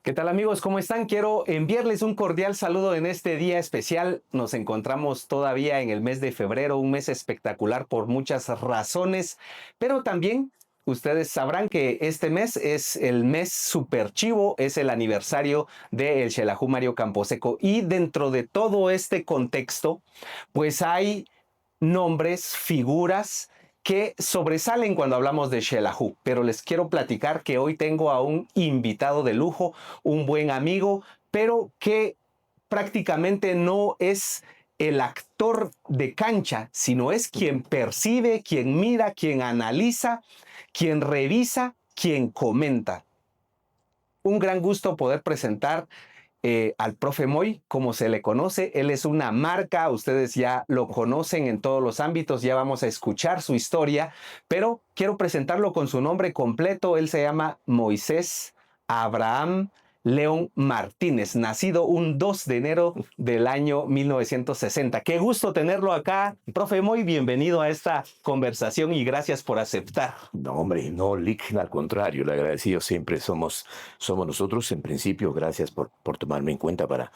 ¿Qué tal amigos? ¿Cómo están? Quiero enviarles un cordial saludo en este día especial. Nos encontramos todavía en el mes de febrero, un mes espectacular por muchas razones, pero también ustedes sabrán que este mes es el mes super chivo, es el aniversario del Xelajú Mario Camposeco y dentro de todo este contexto, pues hay nombres, figuras que sobresalen cuando hablamos de Xelajú, pero les quiero platicar que hoy tengo a un invitado de lujo, un buen amigo, pero que prácticamente no es el actor de cancha, sino es quien percibe, quien mira, quien analiza, quien revisa, quien comenta. Un gran gusto poder presentar al profe Moy, como se le conoce. Él es una marca, ustedes ya lo conocen en todos los ámbitos, ya vamos a escuchar su historia, pero quiero presentarlo con su nombre completo. Él se llama Moisés Abraham León Martínez, nacido un 2 de enero del año 1960. Qué gusto tenerlo acá. Profe Moy, bienvenido a esta conversación y gracias por aceptar. No, hombre, no, Lick, al contrario, el agradecido siempre somos nosotros. En principio, gracias por tomarme en cuenta para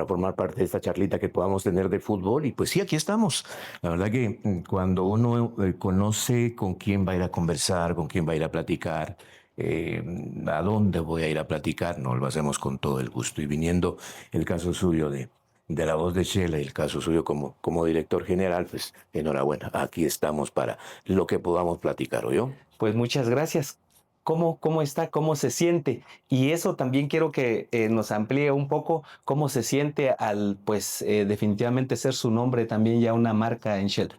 formar parte de esta charlita que podamos tener de fútbol. Y pues sí, aquí estamos. La verdad que cuando uno conoce con quién va a ir a conversar, con quién va a ir a platicar, eh, a dónde voy a ir a platicar, no lo hacemos con todo el gusto. Y viniendo el caso suyo de La Voz de Chela y el caso suyo como director general, pues enhorabuena, aquí estamos para lo que podamos platicar, ¿o yo? Pues muchas gracias. ¿Cómo está? ¿Cómo se siente? Y eso también quiero que nos amplíe un poco cómo se siente al, pues, definitivamente ser su nombre también ya una marca en Shell.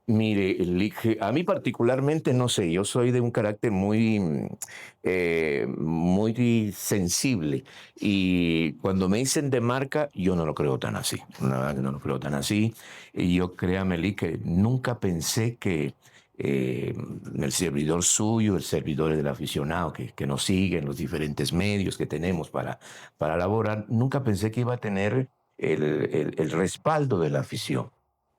Mire, a mí particularmente, no sé, yo soy de un carácter muy sensible y cuando me dicen de marca, yo no lo creo tan así, la verdad que no lo creo tan así. Y yo créame, Lick, que nunca pensé que eh, el servidor suyo, el servidor del aficionado que nos sigue en los diferentes medios que tenemos para laborar, nunca pensé que iba a tener el respaldo de la afición.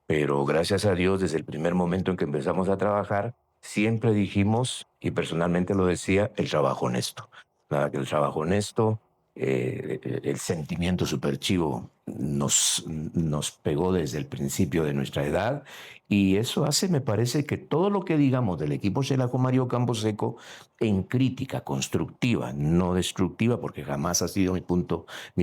Pero gracias a Dios, desde el primer momento en que empezamos a trabajar, siempre dijimos, y personalmente lo decía, el trabajo honesto. Nada, que el trabajo honesto, el sentimiento superchivo nos pegó desde el principio de nuestra edad y eso hace, me parece, que todo lo que digamos del equipo Xelajú Mario Camposeco en crítica constructiva, no destructiva, porque jamás ha sido mi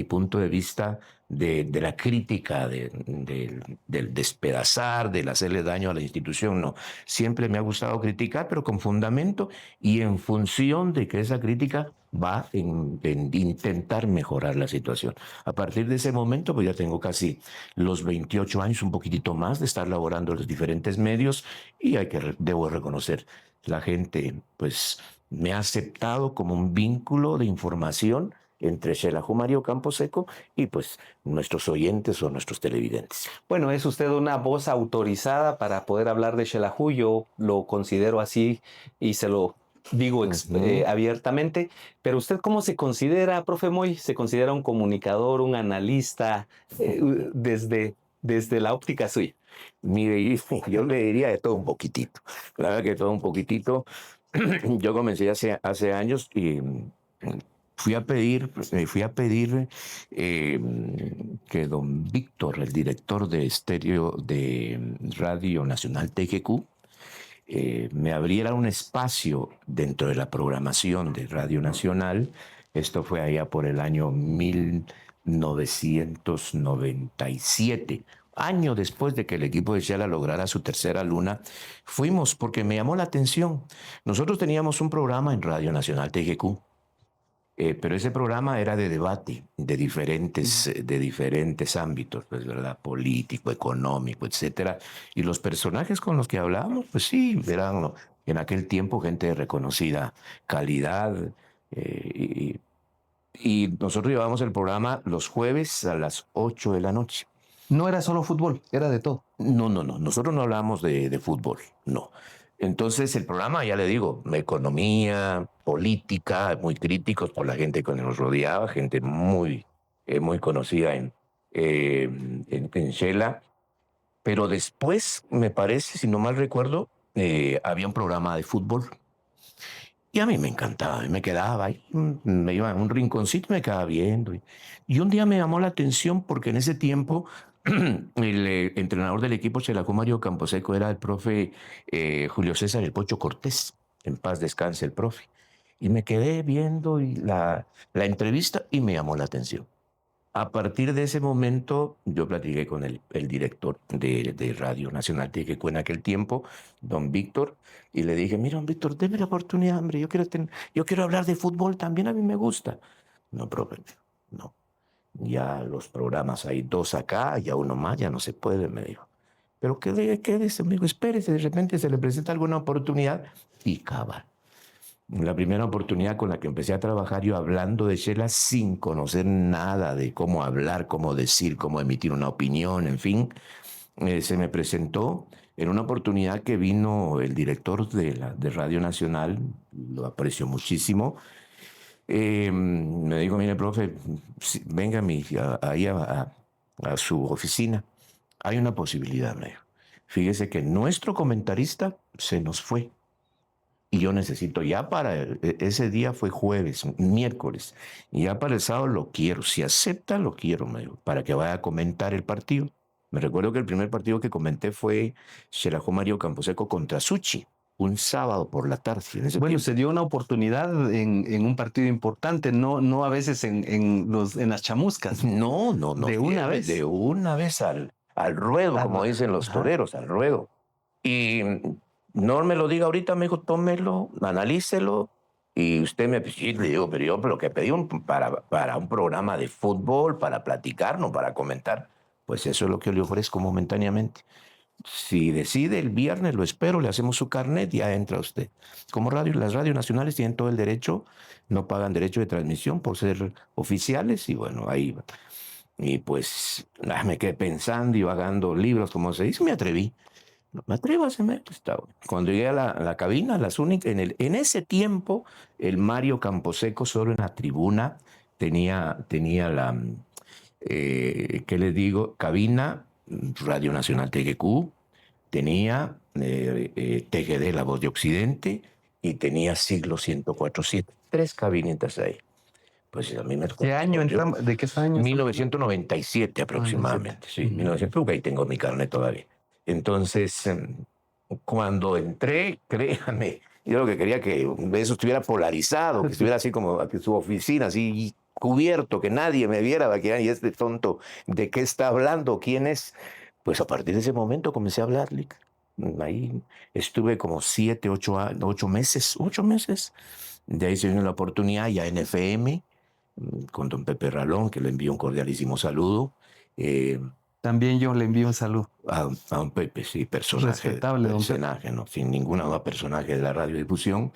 punto de vista de la crítica, del despedazar, del hacerle daño a la institución, no. Siempre me ha gustado criticar, pero con fundamento y en función de que esa crítica va en intentar mejorar la situación. A partir de ese momento, pues ya tengo casi los 28 años, un poquitito más de estar laborando en los diferentes medios y debo reconocer, la gente pues me ha aceptado como un vínculo de información entre Xelajú Mario Camposeco y pues nuestros oyentes o nuestros televidentes. Bueno, es usted una voz autorizada para poder hablar de Xelajú, yo lo considero así y se lo digo Ujú. abiertamente, pero usted ¿cómo se considera, profe Moy? ¿Se considera un comunicador, un analista eh, desde la óptica suya? Mire, yo le diría de todo un poquitito. La verdad que todo un poquitito. Yo comencé hace años y fui a pedir eh, que don Víctor, el director de estéreo de Radio Nacional TGQ, me abriera un espacio dentro de la programación de Radio Nacional. Esto fue allá por el año 1997. Año después de que el equipo de Shela lograra su tercera luna, fuimos porque me llamó la atención. Nosotros teníamos un programa en Radio Nacional TGQ, pero ese programa era de debate de diferentes ámbitos, pues, ¿verdad? Político, económico, etcétera. Y los personajes con los que hablábamos, pues sí, eran en aquel tiempo gente de reconocida calidad. Y nosotros llevábamos el programa los jueves a las 8 de la noche. No era solo fútbol, era de todo. No, no, no. Nosotros no hablamos de fútbol, no. Entonces el programa, ya le digo, economía, política, muy críticos por la gente que nos rodeaba, gente muy conocida en Shela. Pero después, me parece, si no mal recuerdo, había un programa de fútbol Y a mí me encantaba, y me quedaba ahí, me iba a un rinconcito y me quedaba viendo. Y un día me llamó la atención porque en ese tiempo el entrenador del equipo Chelacó Mario Camposeco era el profe Julio César El Pocho Cortés. En paz descanse el profe. Y me quedé viendo la entrevista y me llamó la atención. A partir de ese momento, yo platiqué con el director de Radio Nacional Tiequeco en aquel tiempo, don Víctor, y le dije, mira, don Víctor, déme la oportunidad, hombre, yo quiero hablar de fútbol, también a mí me gusta. No, profe, no, ya los programas hay dos acá, ya uno más, ya no se puede, me dijo. Pero quédese, amigo, espérese, de repente se le presenta alguna oportunidad y cabal. La primera oportunidad con la que empecé a trabajar yo hablando de Shela sin conocer nada de cómo hablar, cómo decir, cómo emitir una opinión, en fin, se me presentó en una oportunidad que vino el director de Radio Nacional, lo aprecio muchísimo, me dijo, mire, profe, venga ahí a su oficina. Hay una posibilidad, me dijo. Fíjese que nuestro comentarista se nos fue. Y yo necesito ya ese día fue jueves, miércoles, y ya para el sábado lo quiero. Si acepta, lo quiero, me dijo, para que vaya a comentar el partido. Me recuerdo que el primer partido que comenté fue Xelajú Mario Camposeco contra Suchi, un sábado por la tarde. En ese Bueno, tiempo. se dio una oportunidad en un partido importante, no a veces en las chamuscas. No, no, no. De una vez. De una vez al ruedo, como dicen los Ajá. toreros, al ruedo. Y no me lo diga ahorita, me dijo, tómelo, analícelo. Y usted me sí, le digo, pero que pedí para un programa de fútbol, para platicar, no para comentar. Pues eso es lo que le ofrezco momentáneamente. Si decide el viernes, lo espero, le hacemos su carnet y ya entra usted. Como las radios nacionales tienen todo el derecho, no pagan derecho de transmisión por ser oficiales y bueno, ahí va. Y pues me quedé pensando y vagando libros, como se dice, me atreví. No, me atrevo a hacerme. Cuando llegué a la cabina, en ese tiempo, el Mario Camposeco solo en la tribuna tenía ¿qué les digo? Cabina, Radio Nacional TGQ, tenía TGD, La Voz de Occidente, y tenía Siglo 104.7. Tres cabinitas ahí. Pues a mí me ¿Qué año entramos? ¿De qué año? 1997 aproximadamente, sí, 1900, porque ahí tengo mi carnet todavía. Entonces, cuando entré, créame, yo lo que quería que eso estuviera polarizado, que estuviera así como que su oficina, así cubierto, que nadie me viera, que y este tonto, ¿de qué está hablando? ¿Quién es? Pues a partir de ese momento comencé a hablar, Lick. Ahí estuve como 7, 8 meses, 8 meses. De ahí se vino la oportunidad ya en FM, con don Pepe Ralón, que le envío un cordialísimo saludo. Eh, También yo le envío un saludo. a don Pepe, sí, personaje, Respetable, don Pepe. personaje, ¿no? Sin ninguna duda, personaje de la radiodifusión.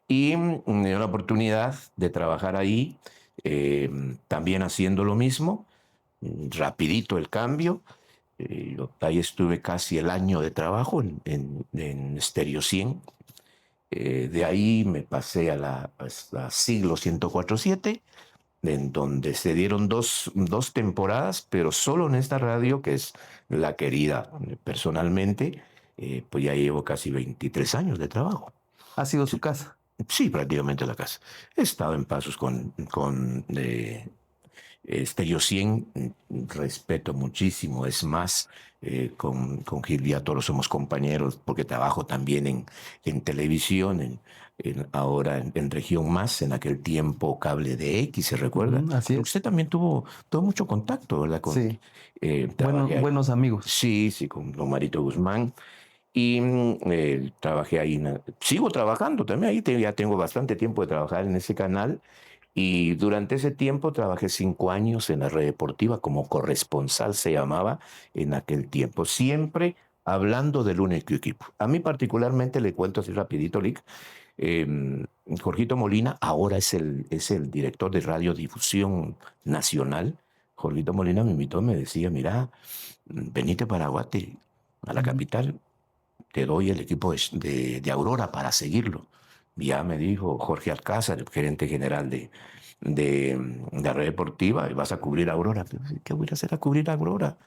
Y me dio la oportunidad de trabajar ahí, también haciendo lo mismo, rapidito el cambio. Ahí estuve casi el año de trabajo en Stereo 100. De ahí me pasé a Siglo 104.7, en donde se dieron dos temporadas, pero solo en esta radio, que es la querida personalmente, pues ya llevo casi 23 años de trabajo. ¿Ha sido su casa? Sí, prácticamente la casa. He estado en pasos con Stereo 100, respeto muchísimo, es más, con Gil Villatoro somos compañeros porque trabajo también en televisión, ahora en Región Más, en aquel tiempo Cable de X, ¿se recuerda? Así es. Usted también tuvo mucho contacto, ¿verdad? Sí. Trabajé ahí. Buenos amigos. Sí, sí, con don Marito Guzmán. Y trabajé ahí, sigo trabajando también ahí, ya tengo bastante tiempo de trabajar en ese canal. Y durante ese tiempo trabajé 5 años en la red deportiva como corresponsal, se llamaba en aquel tiempo, siempre hablando del único equipo. A mí particularmente, le cuento así rapidito, Lick, Jorgito Molina ahora es el director de Radiodifusión Nacional. Jorgito Molina me invitó, me decía, mira, venite para Guate, a la capital, te doy el equipo de Aurora para seguirlo. Ya me dijo Jorge Alcázar, el gerente general de la red deportiva, y vas a cubrir Aurora. ¿Qué voy a hacer a cubrir Aurora?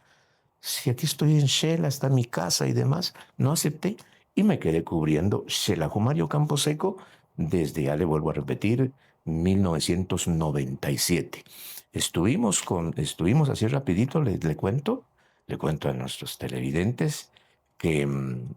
Si aquí estoy en Shela, está mi casa y demás. No acepté y me quedé cubriendo Xelajú Mario Camposeco desde, ya le vuelvo a repetir, 1997. Estuvimos así rapidito, le cuento a nuestros televidentes que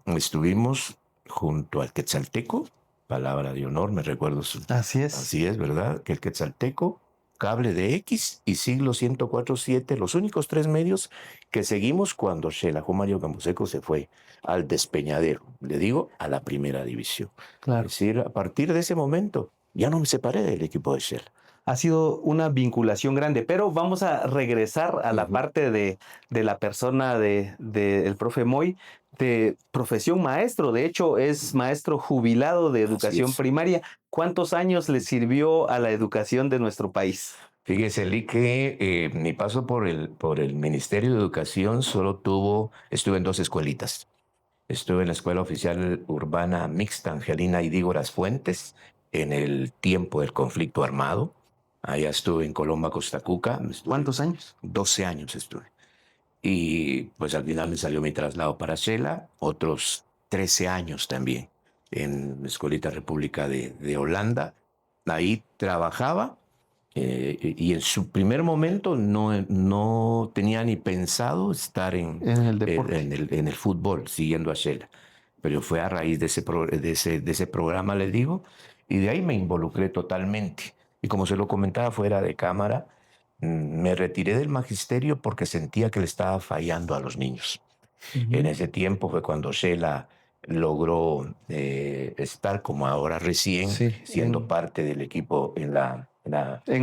estuvimos junto al Quetzalteco, palabra de honor, me recuerdo Así es. así es, ¿verdad? Que el Quetzalteco, Cable de X y Siglo 104.7, los únicos tres medios que seguimos cuando Xelajú Mario Camposeco se fue al despeñadero, le digo, a la primera división. Claro. Es decir, a partir de ese momento ya no me separé del equipo de Shell. Ha sido una vinculación grande, pero vamos a regresar a la parte de la persona del profe Moy, de profesión maestro. De hecho, es maestro jubilado de educación primaria. ¿Cuántos años le sirvió a la educación de nuestro país? Fíjese, Lee, que mi paso por el Ministerio de Educación estuve en dos escuelitas. Estuve en la Escuela Oficial Urbana Mixta Angelina y Dígoras Fuentes en el tiempo del conflicto armado. Allá estuve en Colomba, Costa Cuca. ¿Cuántos años? 12 años estuve. Y pues al final me salió mi traslado para Shela, otros 13 años también en la Escuelita República de Holanda. Ahí trabajaba y en su primer momento no tenía ni pensado estar En el deporte. en el fútbol, siguiendo a Shela. Pero fue a raíz de ese programa, les digo, y de ahí me involucré totalmente. Y como se lo comentaba fuera de cámara, me retiré del magisterio porque sentía que le estaba fallando a los niños. En ese tiempo fue cuando Shela logró estar como ahora recién, siendo parte del equipo en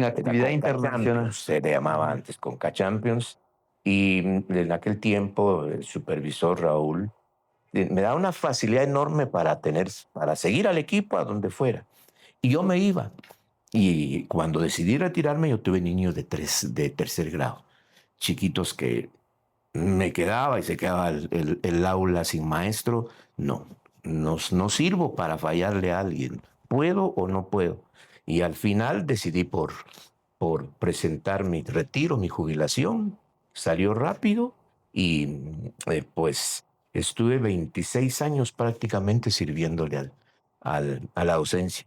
actividad internacional. Se le llamaba antes Conca Champions. Y en aquel tiempo el supervisor Raúl me da una facilidad enorme para seguir al equipo a donde fuera. Y yo me iba. Y cuando decidí retirarme, yo tuve niños de tercer grado, chiquitos que me quedaba y se quedaba el aula sin maestro. No sirvo para fallarle a alguien. ¿Puedo o no puedo? Y al final decidí por presentar mi retiro, mi jubilación. Salió rápido y pues estuve 26 años prácticamente sirviéndole a la docencia.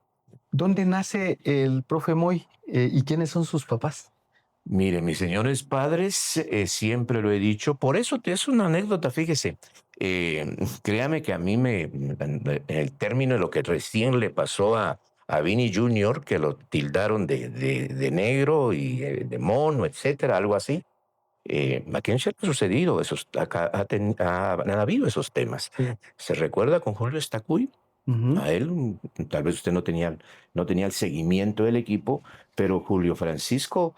¿Dónde nace el profe Moy y quiénes son sus papás? Mire, mis señores padres, siempre lo he dicho, por eso es una anécdota, fíjese. Créame que a mí el término de lo que recién le pasó a Vini Jr., que lo tildaron de negro y de mono, etcétera, algo así. Aquí en Chile ha sucedido, han habido esos temas. Sí. ¿Se recuerda con Julio Estacuy? A él, tal vez usted no tenía el seguimiento del equipo, pero Julio Francisco,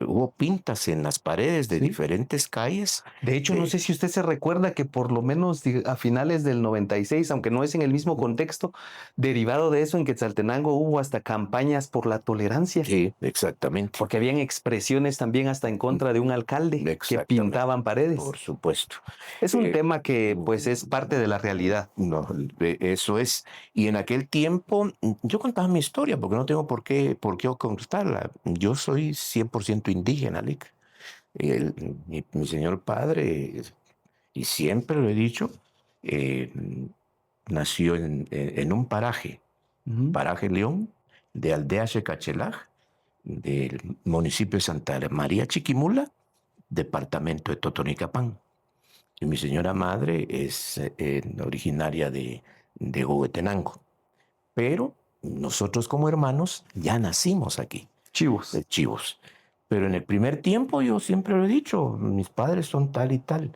hubo pintas en las paredes de diferentes calles. De hecho, no sé si usted se recuerda que por lo menos a finales del 96, aunque no es en el mismo contexto, derivado de eso en Quetzaltenango hubo hasta campañas por la tolerancia. Sí, exactamente. Porque habían expresiones también hasta en contra de un alcalde que pintaban paredes. Por supuesto. Es un tema que pues es parte de la realidad. No, eso es. Y en aquel tiempo yo contaba mi historia porque no tengo por qué contarla. Yo soy 100% indígena, Lick. Mi señor padre, y siempre lo he dicho, eh, nació en un paraje León, de Aldea Xecachelaj, del municipio de Santa María Chiquimula, departamento de Totonicapán. Y mi señora madre es originaria de Huehuetenango. Pero nosotros como hermanos ya nacimos aquí. Chivos. Chivos. Pero en el primer tiempo yo siempre lo he dicho, mis padres son tal y tal.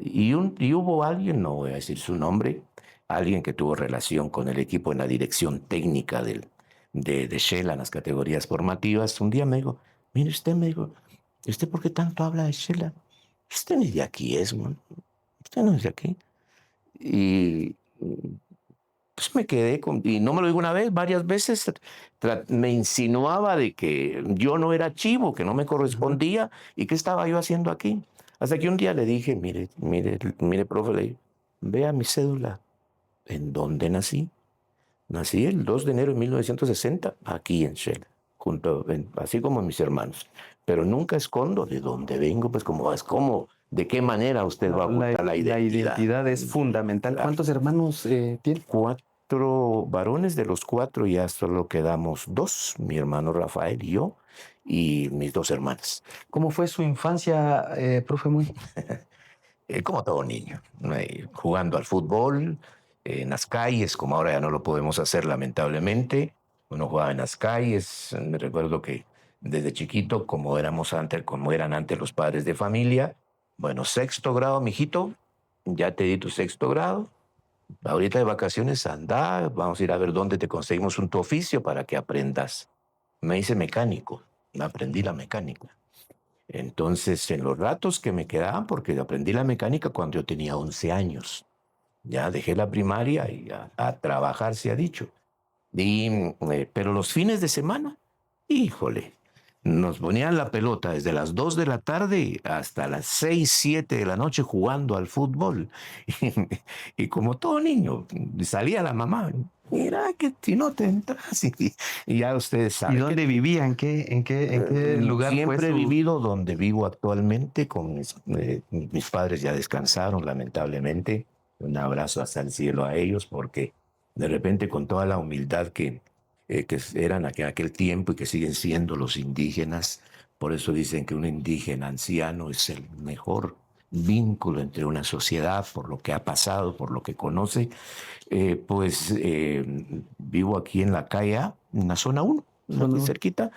Y hubo alguien, no voy a decir su nombre, alguien que tuvo relación con el equipo en la dirección técnica de Shela en las categorías formativas. Un día me dijo, mire usted, me dijo, ¿usted por qué tanto habla de Shela? Usted ni de aquí es, man. Usted no es de aquí. Y pues me quedé y no me lo digo una vez, varias veces me insinuaba de que yo no era chivo, que no me correspondía y qué estaba yo haciendo aquí. Hasta que un día le dije, mire, profe, le dije, vea mi cédula, ¿en dónde nací? Nací el 2 de enero de 1960, aquí en Shell, así como mis hermanos. Pero nunca escondo de dónde vengo, pues de qué manera usted va a ocultar la identidad. La identidad es fundamental. Claro. ¿Cuántos hermanos tiene? 4 varones, de los 4 ya solo quedamos 2, mi hermano Rafael y yo, y mis 2 hermanas. ¿Cómo fue su infancia, profe Muy? Como todo niño, jugando al fútbol, en las calles, como ahora ya no lo podemos hacer lamentablemente. Uno jugaba en las calles. Me recuerdo que desde chiquito, como eran antes los padres de familia, bueno, sexto grado, mijito, ya te di tu sexto grado. Ahorita de vacaciones anda, vamos a ir a ver dónde te conseguimos tu oficio para que aprendas. Me hice mecánico, aprendí la mecánica. Entonces, en los ratos que me quedaban, porque aprendí la mecánica cuando yo tenía 11 años, ya dejé la primaria y a trabajar, se ha dicho. Pero los fines de semana, híjole, nos ponían la pelota desde las 2 de la tarde hasta las 6, 7 de la noche jugando al fútbol. Y como todo niño, salía la mamá, mira que si no te entras, y ya ustedes ¿Y saben. dónde vivía? ¿En qué lugar fue Siempre he su...? vivido donde vivo actualmente, con mis padres ya descansaron, lamentablemente. Un abrazo hasta el cielo a ellos, porque de repente con toda la humildad que eran aquel tiempo y que siguen siendo los indígenas, por eso dicen que un indígena anciano es el mejor vínculo entre una sociedad, por lo que ha pasado, por lo que conoce. Vivo aquí en la calle A, en la zona 1, aquí cerquita,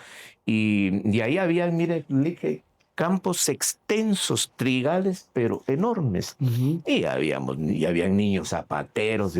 y ahí había, mire, dije, campos extensos, trigales, pero enormes. Ujú. Y habían niños zapateros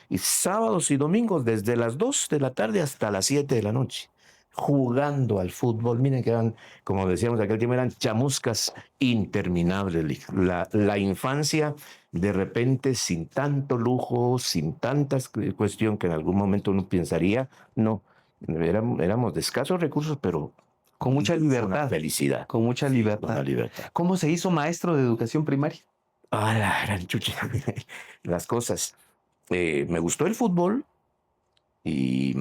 y sábados y domingos desde las 2 de la tarde hasta las 7 de la noche, jugando al fútbol. Miren que eran, como decíamos aquel tiempo, eran chamuscas interminables. La infancia, de repente, sin tanto lujo, sin tanta cuestión que en algún momento uno pensaría, no, éramos de escasos recursos, pero Con mucha una libertad. felicidad. Con mucha Sí, libertad. una libertad. ¿Cómo se hizo maestro de educación primaria? Ah, la gran chucha. Las cosas. Me gustó el fútbol y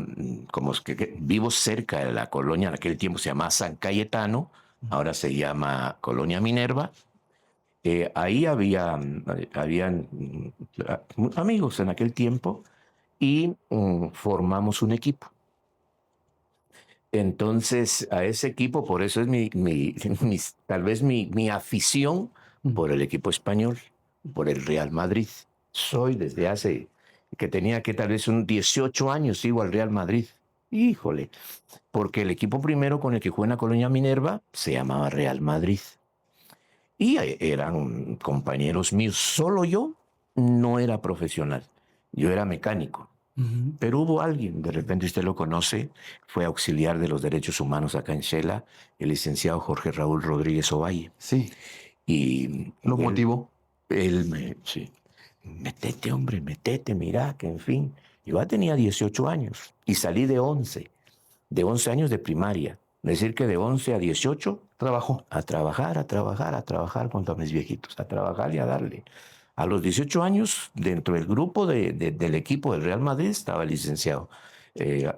como es que vivo cerca de la colonia, en aquel tiempo se llamaba San Cayetano, ahora se llama Colonia Minerva. Ahí habían amigos en aquel tiempo y formamos un equipo. Entonces, a ese equipo, por eso es tal vez mi afición por el equipo español, por el Real Madrid. Soy desde hace que tenía que tal vez 18 años, sigo al Real Madrid. Híjole, porque el equipo primero con el que jugué en la Colonia Minerva se llamaba Real Madrid. Y eran compañeros míos. Solo yo no era profesional, yo era mecánico. Pero hubo alguien, de repente usted lo conoce, fue auxiliar de los derechos humanos acá en Shela, el licenciado Jorge Raúl Rodríguez Ovalle. Sí. Y ¿Lo motivó? Sí, métete, hombre, métete, mira, que en fin. Yo ya tenía 18 años y salí de 11 años de primaria. Es decir, que de 11 a 18 Trabajó. a trabajar junto a mis viejitos, a trabajar y a darle. A los 18 años, dentro del grupo del equipo del Real Madrid, estaba el licenciado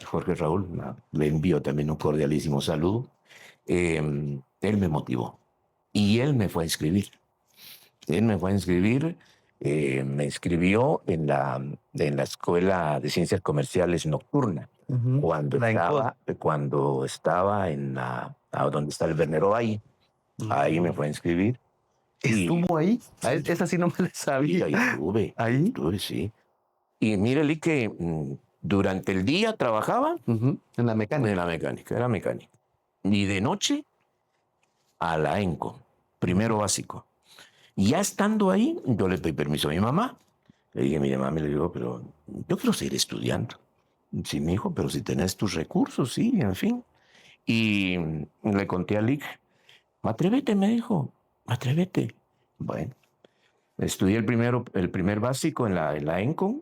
Jorge Raúl. Le envío también un cordialísimo saludo. Él me motivó y él me fue a inscribir. Me inscribió en la Escuela de Ciencias Comerciales Nocturna, cuando estaba donde está el Bernero ahí. Ahí me fue a inscribir. ¿Estuvo ahí? Sí. Esa sí no me la Y sabía. ahí estuve. ¿Ahí? Estuve, sí. Y mírele que durante el día trabajaba En la mecánica. en la mecánica, era mecánico. Y de noche a la ENCO, primero básico. Y ya estando ahí, yo le pedí permiso a mi mamá. Le dije, mire, mami, le digo, pero yo quiero seguir estudiando. Sí, mi hijo, pero si tenés tus recursos, sí, en fin. Y le conté a Lick, atrévete, me dijo, atrévete. Bueno, estudié el primer básico en la ENCO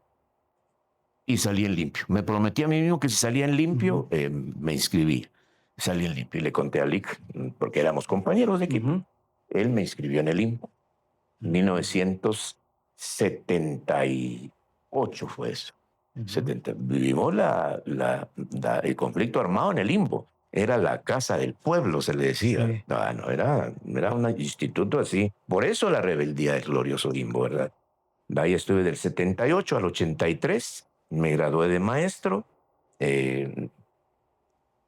y salí en limpio. Me prometí a mí mismo que si salía en limpio, me inscribí. Salí en limpio y le conté a Lick, porque éramos compañeros de equipo. Él me inscribió en el IMPO. 1978 fue eso. 70. Vivimos el conflicto armado en el Limbo. Era la casa del pueblo, se le decía. Sí. No, era un instituto así. Por eso la rebeldía del glorioso Limbo, ¿verdad? Ahí estuve del 78 al 83 me gradué de maestro. eh,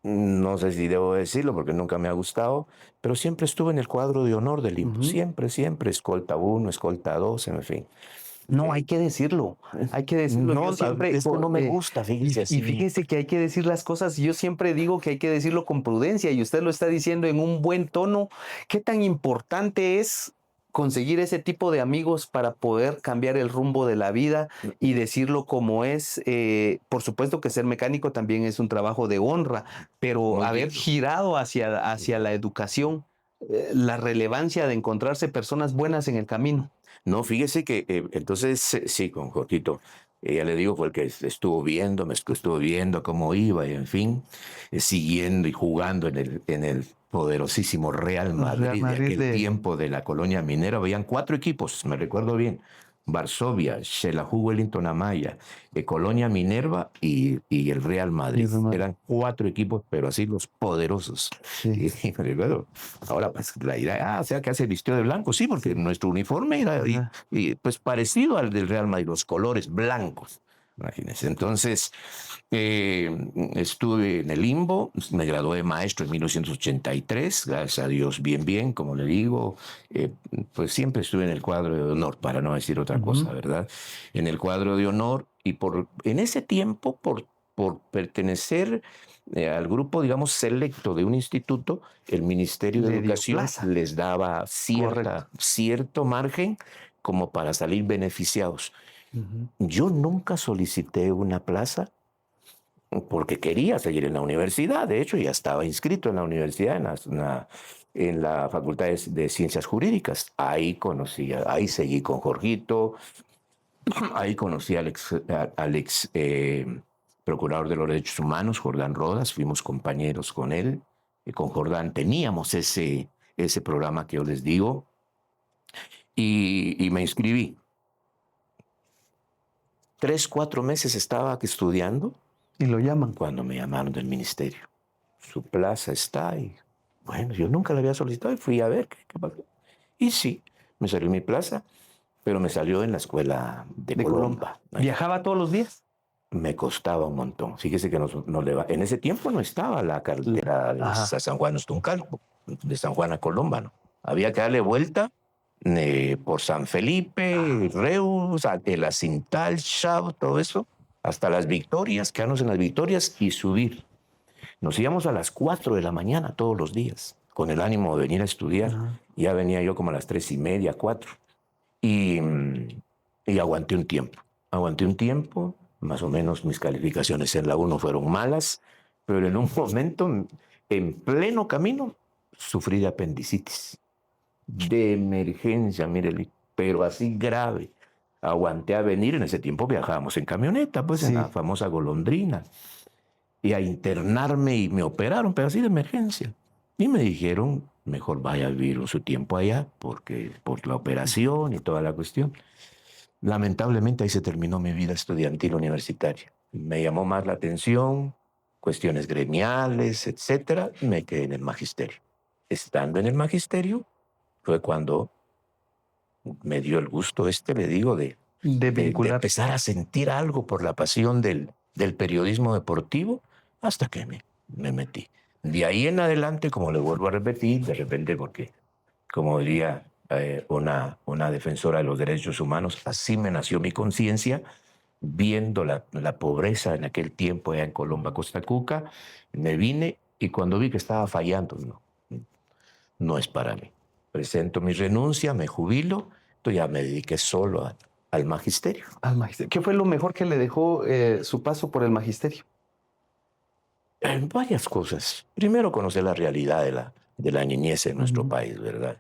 no sé si debo decirlo porque nunca me ha gustado, pero siempre estuve en el cuadro de honor del Limpo. Ujú. Siempre, siempre, escolta 1, escolta 2, en fin. No, Eh, hay que decirlo. Yo no, siempre, es que no me gusta, fíjese y así. fíjese que hay que decir las cosas, y yo siempre digo que hay que decirlo con prudencia, y usted lo está diciendo en un buen tono. ¿Qué tan importante es conseguir ese tipo de amigos para poder cambiar el rumbo de la vida y decirlo como es? Por supuesto que ser mecánico también es un trabajo de honra, pero No haber entiendo. girado hacia la educación, la relevancia de encontrarse personas buenas en el camino. No, fíjese que entonces sí, con Jorgito, ya le digo, fue el que estuvo viendo, estuvo viendo cómo iba y en fin, siguiendo y jugando en el poderosísimo Real Real Madrid de Madrid aquel de... tiempo de la colonia minera. Habían 4 equipos, me recuerdo bien. Varsovia, Xelajú Wellington Amaya, Colonia Minerva y el Real y Madrid. Real Madrid. Eran 4 equipos, pero así los poderosos. Sí. Y me recuerdo, ahora, pues la idea, o sea, que hace vistió de blanco, sí, porque nuestro uniforme era Ajá. pues parecido al del Real Madrid, los colores blancos. Imagínense. Entonces, estuve en el limbo, me gradué de maestro en 1983, gracias a Dios, bien, bien, como le digo, eh, pues siempre estuve en el cuadro de honor, para no decir otra Ujú. cosa, ¿verdad? En el cuadro de honor y en ese tiempo, por pertenecer al grupo, digamos, selecto de un instituto, el Ministerio de Le dio Educación plaza. les daba Correcto. cierto margen como para salir beneficiados. Ujú. Yo nunca solicité una plaza porque quería seguir en la universidad. De hecho, ya estaba inscrito en la universidad, en la Facultad de Ciencias Jurídicas. Ahí seguí con Jorgito, ahí conocí al ex procurador de los derechos humanos, Jordán Rodas, fuimos compañeros con él. Y con Jordán teníamos ese programa que yo les digo y me inscribí. 3, 4 meses estaba estudiando Y lo llaman. cuando me llamaron del ministerio. Su plaza está ahí. Bueno, yo nunca la había solicitado y fui a ver qué pasó. Y sí, me salió mi plaza, pero me salió en la escuela de De Colón. Colomba. Allá. ¿Viajaba todos los días? Me costaba un montón. Fíjese que en ese tiempo no estaba la carretera de Ajá. San Juan Ostuncalco, de San Juan a Colomba, ¿no? Había que darle vuelta por San Felipe, Reus, el Acintal, Chao, todo eso, hasta las Victorias, quedarnos en las Victorias y subir. Nos íbamos a las 4 de la mañana todos los días, con el ánimo de venir a estudiar. Ajá. Ya venía yo como a las 3:30, 4. Y, y aguanté un tiempo, más o menos mis calificaciones en la 1 fueron malas, pero en un momento, en pleno camino, sufrí de apendicitis, de emergencia, mire, pero así grave. Aguanté a venir, en ese tiempo viajábamos en camioneta, pues en la Sí. famosa golondrina, y a internarme y me operaron, pero así de emergencia. Y me dijeron, mejor vaya a vivir su tiempo allá, porque por la operación y toda la cuestión. Lamentablemente ahí se terminó mi vida estudiantil universitaria. Me llamó más la atención, cuestiones gremiales, etcétera, y me quedé en el magisterio. Estando en el magisterio fue cuando me dio el gusto le digo, De de vincular. empezar a sentir algo por la pasión del periodismo deportivo hasta que me metí. De ahí en adelante, como le vuelvo a repetir, de repente porque, como diría una defensora de los derechos humanos, así me nació mi conciencia, viendo la pobreza en aquel tiempo allá en Colomba, Costa Cuca, me vine y cuando vi que estaba fallando, no es para mí. Presento mi renuncia, me jubilo, entonces ya me dediqué solo al magisterio. Al magisterio. ¿Qué fue lo mejor que le dejó su paso por el magisterio? Varias cosas. Primero, conocer la realidad de la niñez en nuestro Ujú. país, ¿verdad?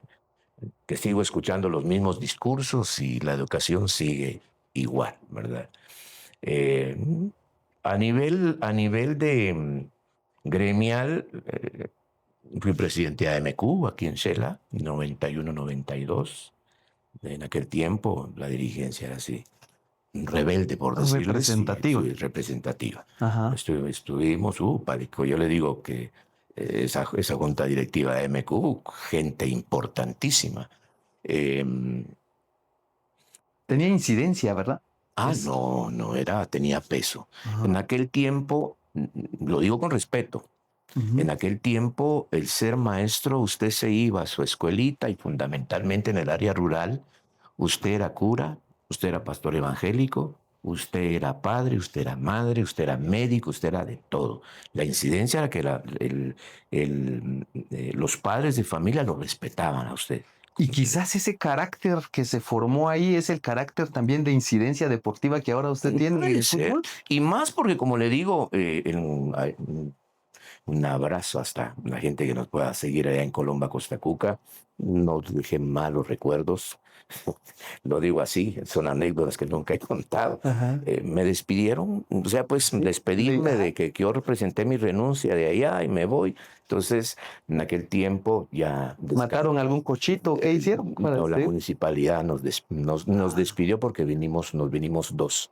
Que sigo escuchando los mismos discursos y la educación sigue igual, ¿verdad? Eh, a nivel de gremial, fui presidente de AMQ aquí en Shela, 91-92. En aquel tiempo la dirigencia era así, rebelde por decirles, y Representativa. sí, representativa. Ajá. Estuvimos, pánico. Yo le digo que esa junta directiva de MQ, gente importantísima. Eh, Tenía incidencia, ¿verdad? No, tenía peso. Ajá. En aquel tiempo, lo digo con respeto, en aquel tiempo el ser maestro, usted se iba a su escuelita y fundamentalmente en el área rural, usted era cura, usted era pastor evangélico, usted era padre, usted era madre, usted era médico, usted era de todo. La incidencia era que los padres de familia lo respetaban a usted. Y quizás ese carácter que se formó ahí es el carácter también de incidencia deportiva que ahora usted tiene en Puede el ser. fútbol. Y más porque, como le digo, un abrazo hasta la gente que nos pueda seguir allá en Colomba, Costa Cuca. No dejen malos recuerdos. Lo digo así, son anécdotas que nunca he contado. Ajá. Me despidieron, o sea, pues despedirme de que yo representé mi renuncia de allá y me voy. Entonces, en aquel tiempo ya... ¿Mataron algún cochito? ¿Qué hicieron? No, la municipalidad nos despidió porque nos vinimos dos.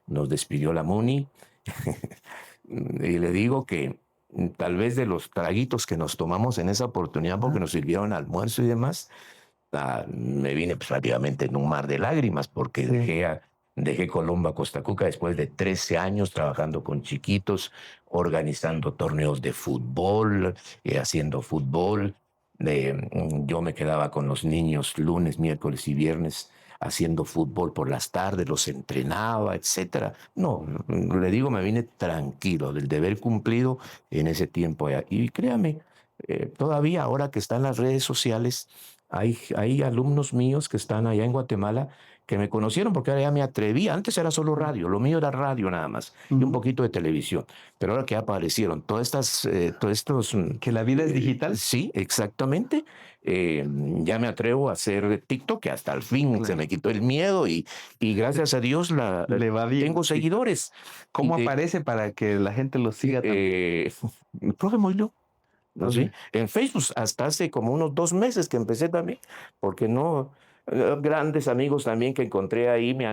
Nos despidió la MUNI. Y le digo que tal vez de los traguitos que nos tomamos en esa oportunidad, porque nos sirvieron almuerzo y demás, me vine pues, prácticamente en un mar de lágrimas, porque dejé Colomba, Costa Cuca, después de 13 años trabajando con chiquitos, organizando torneos de fútbol, haciendo fútbol. Yo me quedaba con los niños lunes, miércoles y viernes haciendo fútbol por las tardes, los entrenaba, etcétera. No, le digo, me vine tranquilo del deber cumplido en ese tiempo allá. Y créame, todavía ahora que están las redes sociales, hay alumnos míos que están allá en Guatemala que me conocieron porque ahora ya me atreví. Antes era solo radio, lo mío era radio nada más y un poquito de televisión. Pero ahora que aparecieron todos estos... ¿Que la vida es digital? Sí, exactamente. Ya me atrevo a hacer TikTok, que hasta el fin se me quitó el miedo y gracias a Dios Le va bien. tengo seguidores. ¿Cómo aparece para que la gente lo siga también? Profe Moilo. Ok. ¿Sí? En Facebook hasta hace como unos 2 meses que empecé también, porque no, grandes amigos también que encontré ahí me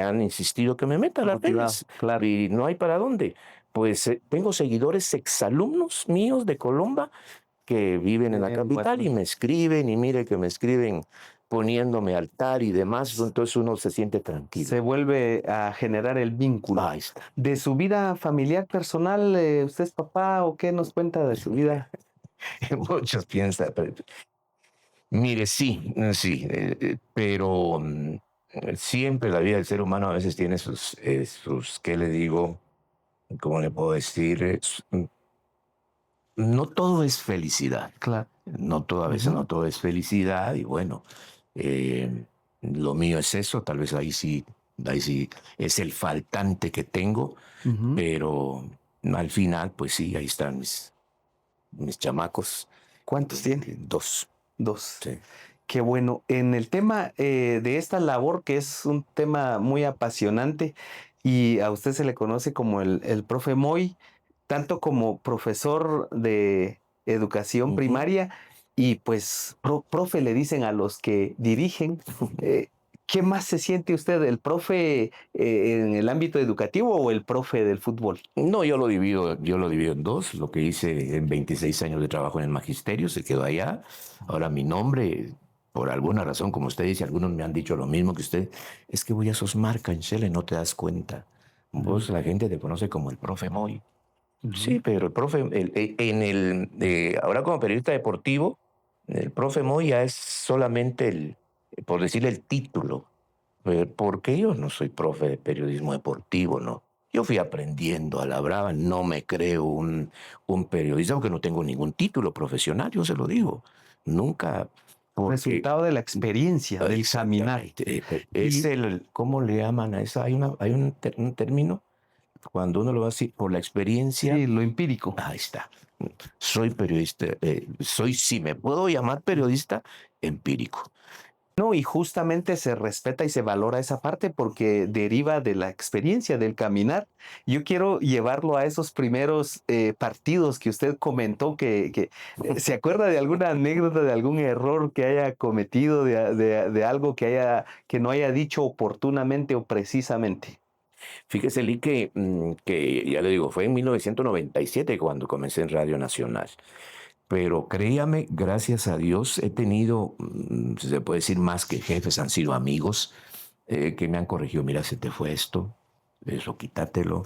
han insistido que me meta a las redes Claro. y no hay para dónde. Pues tengo seguidores exalumnos míos de Colomba que viven en la capital y me escriben y mire que me escriben poniéndome altar y demás, entonces uno se siente tranquilo. Se vuelve a generar el vínculo. Ahí está. ¿De su vida familiar personal, usted es papá o qué nos cuenta de su vida? Muchos piensan, mire, sí, pero siempre la vida del ser humano a veces tiene sus ¿qué le digo? ¿Cómo le puedo decir? No todo es felicidad. Claro. No todo, a veces no todo es felicidad y bueno, lo mío es eso, tal vez ahí sí es el faltante que tengo, pero al final, pues sí, ahí están mis chamacos. ¿Cuántos tiene? 2. 2. Sí. Qué bueno. En el tema de esta labor, que es un tema muy apasionante y a usted se le conoce como el profe Moy, tanto como profesor de educación primaria y pues profe le dicen a los que dirigen. ¿Qué más se siente usted, el profe en el ámbito educativo o el profe del fútbol? No, yo lo divido en dos. Lo que hice en 26 años de trabajo en el magisterio se quedó allá. Ahora mi nombre, por alguna razón, como usted dice, algunos me han dicho lo mismo que usted, es que voy a sos marca en Shell, no te das cuenta. Vos, la gente te conoce como el profe Moy. Sí, pero el profe, ahora como periodista deportivo, el profe Moy ya es solamente por decirle el título, porque yo no soy profe de periodismo deportivo, no. Yo fui aprendiendo a la brava, no me creo un periodista porque no tengo ningún título profesional, yo se lo digo. Nunca. Resultado de la experiencia, del caminar. Es ¿cómo le llaman a eso? Hay un término cuando uno lo va así, por la experiencia. Sí, lo empírico. Ahí está. Soy periodista, si me puedo llamar periodista, empírico. No, y justamente se respeta y se valora esa parte porque deriva de la experiencia, del caminar. Yo quiero llevarlo a esos primeros partidos que usted comentó, que ¿se acuerda de alguna anécdota, de algún error que haya cometido, de algo que no haya dicho oportunamente o precisamente? Fíjese, Lee, que ya le digo, fue en 1997 cuando comencé en Radio Nacional. Pero créame, gracias a Dios he tenido, se puede decir más que jefes, han sido amigos. que me han corregido, mira, se te fue esto, eso quítatelo.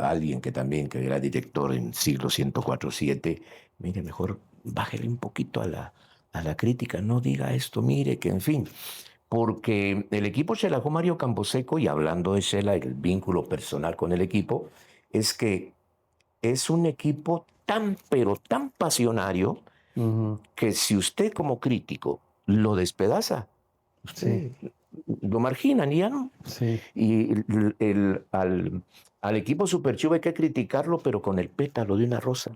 Alguien que también, que era director en siglo 104.7, mire, mejor bájele un poquito a la crítica, no diga esto, mire, que en fin, porque el equipo Xelajú Mario Camposeco, y hablando de Xela, el vínculo personal con el equipo, es que es un equipo tan, pero tan pasionario, que si usted como crítico lo despedaza, usted lo marginan y ya no. Sí. Y al equipo Super Chivo hay que criticarlo, pero con el pétalo de una rosa.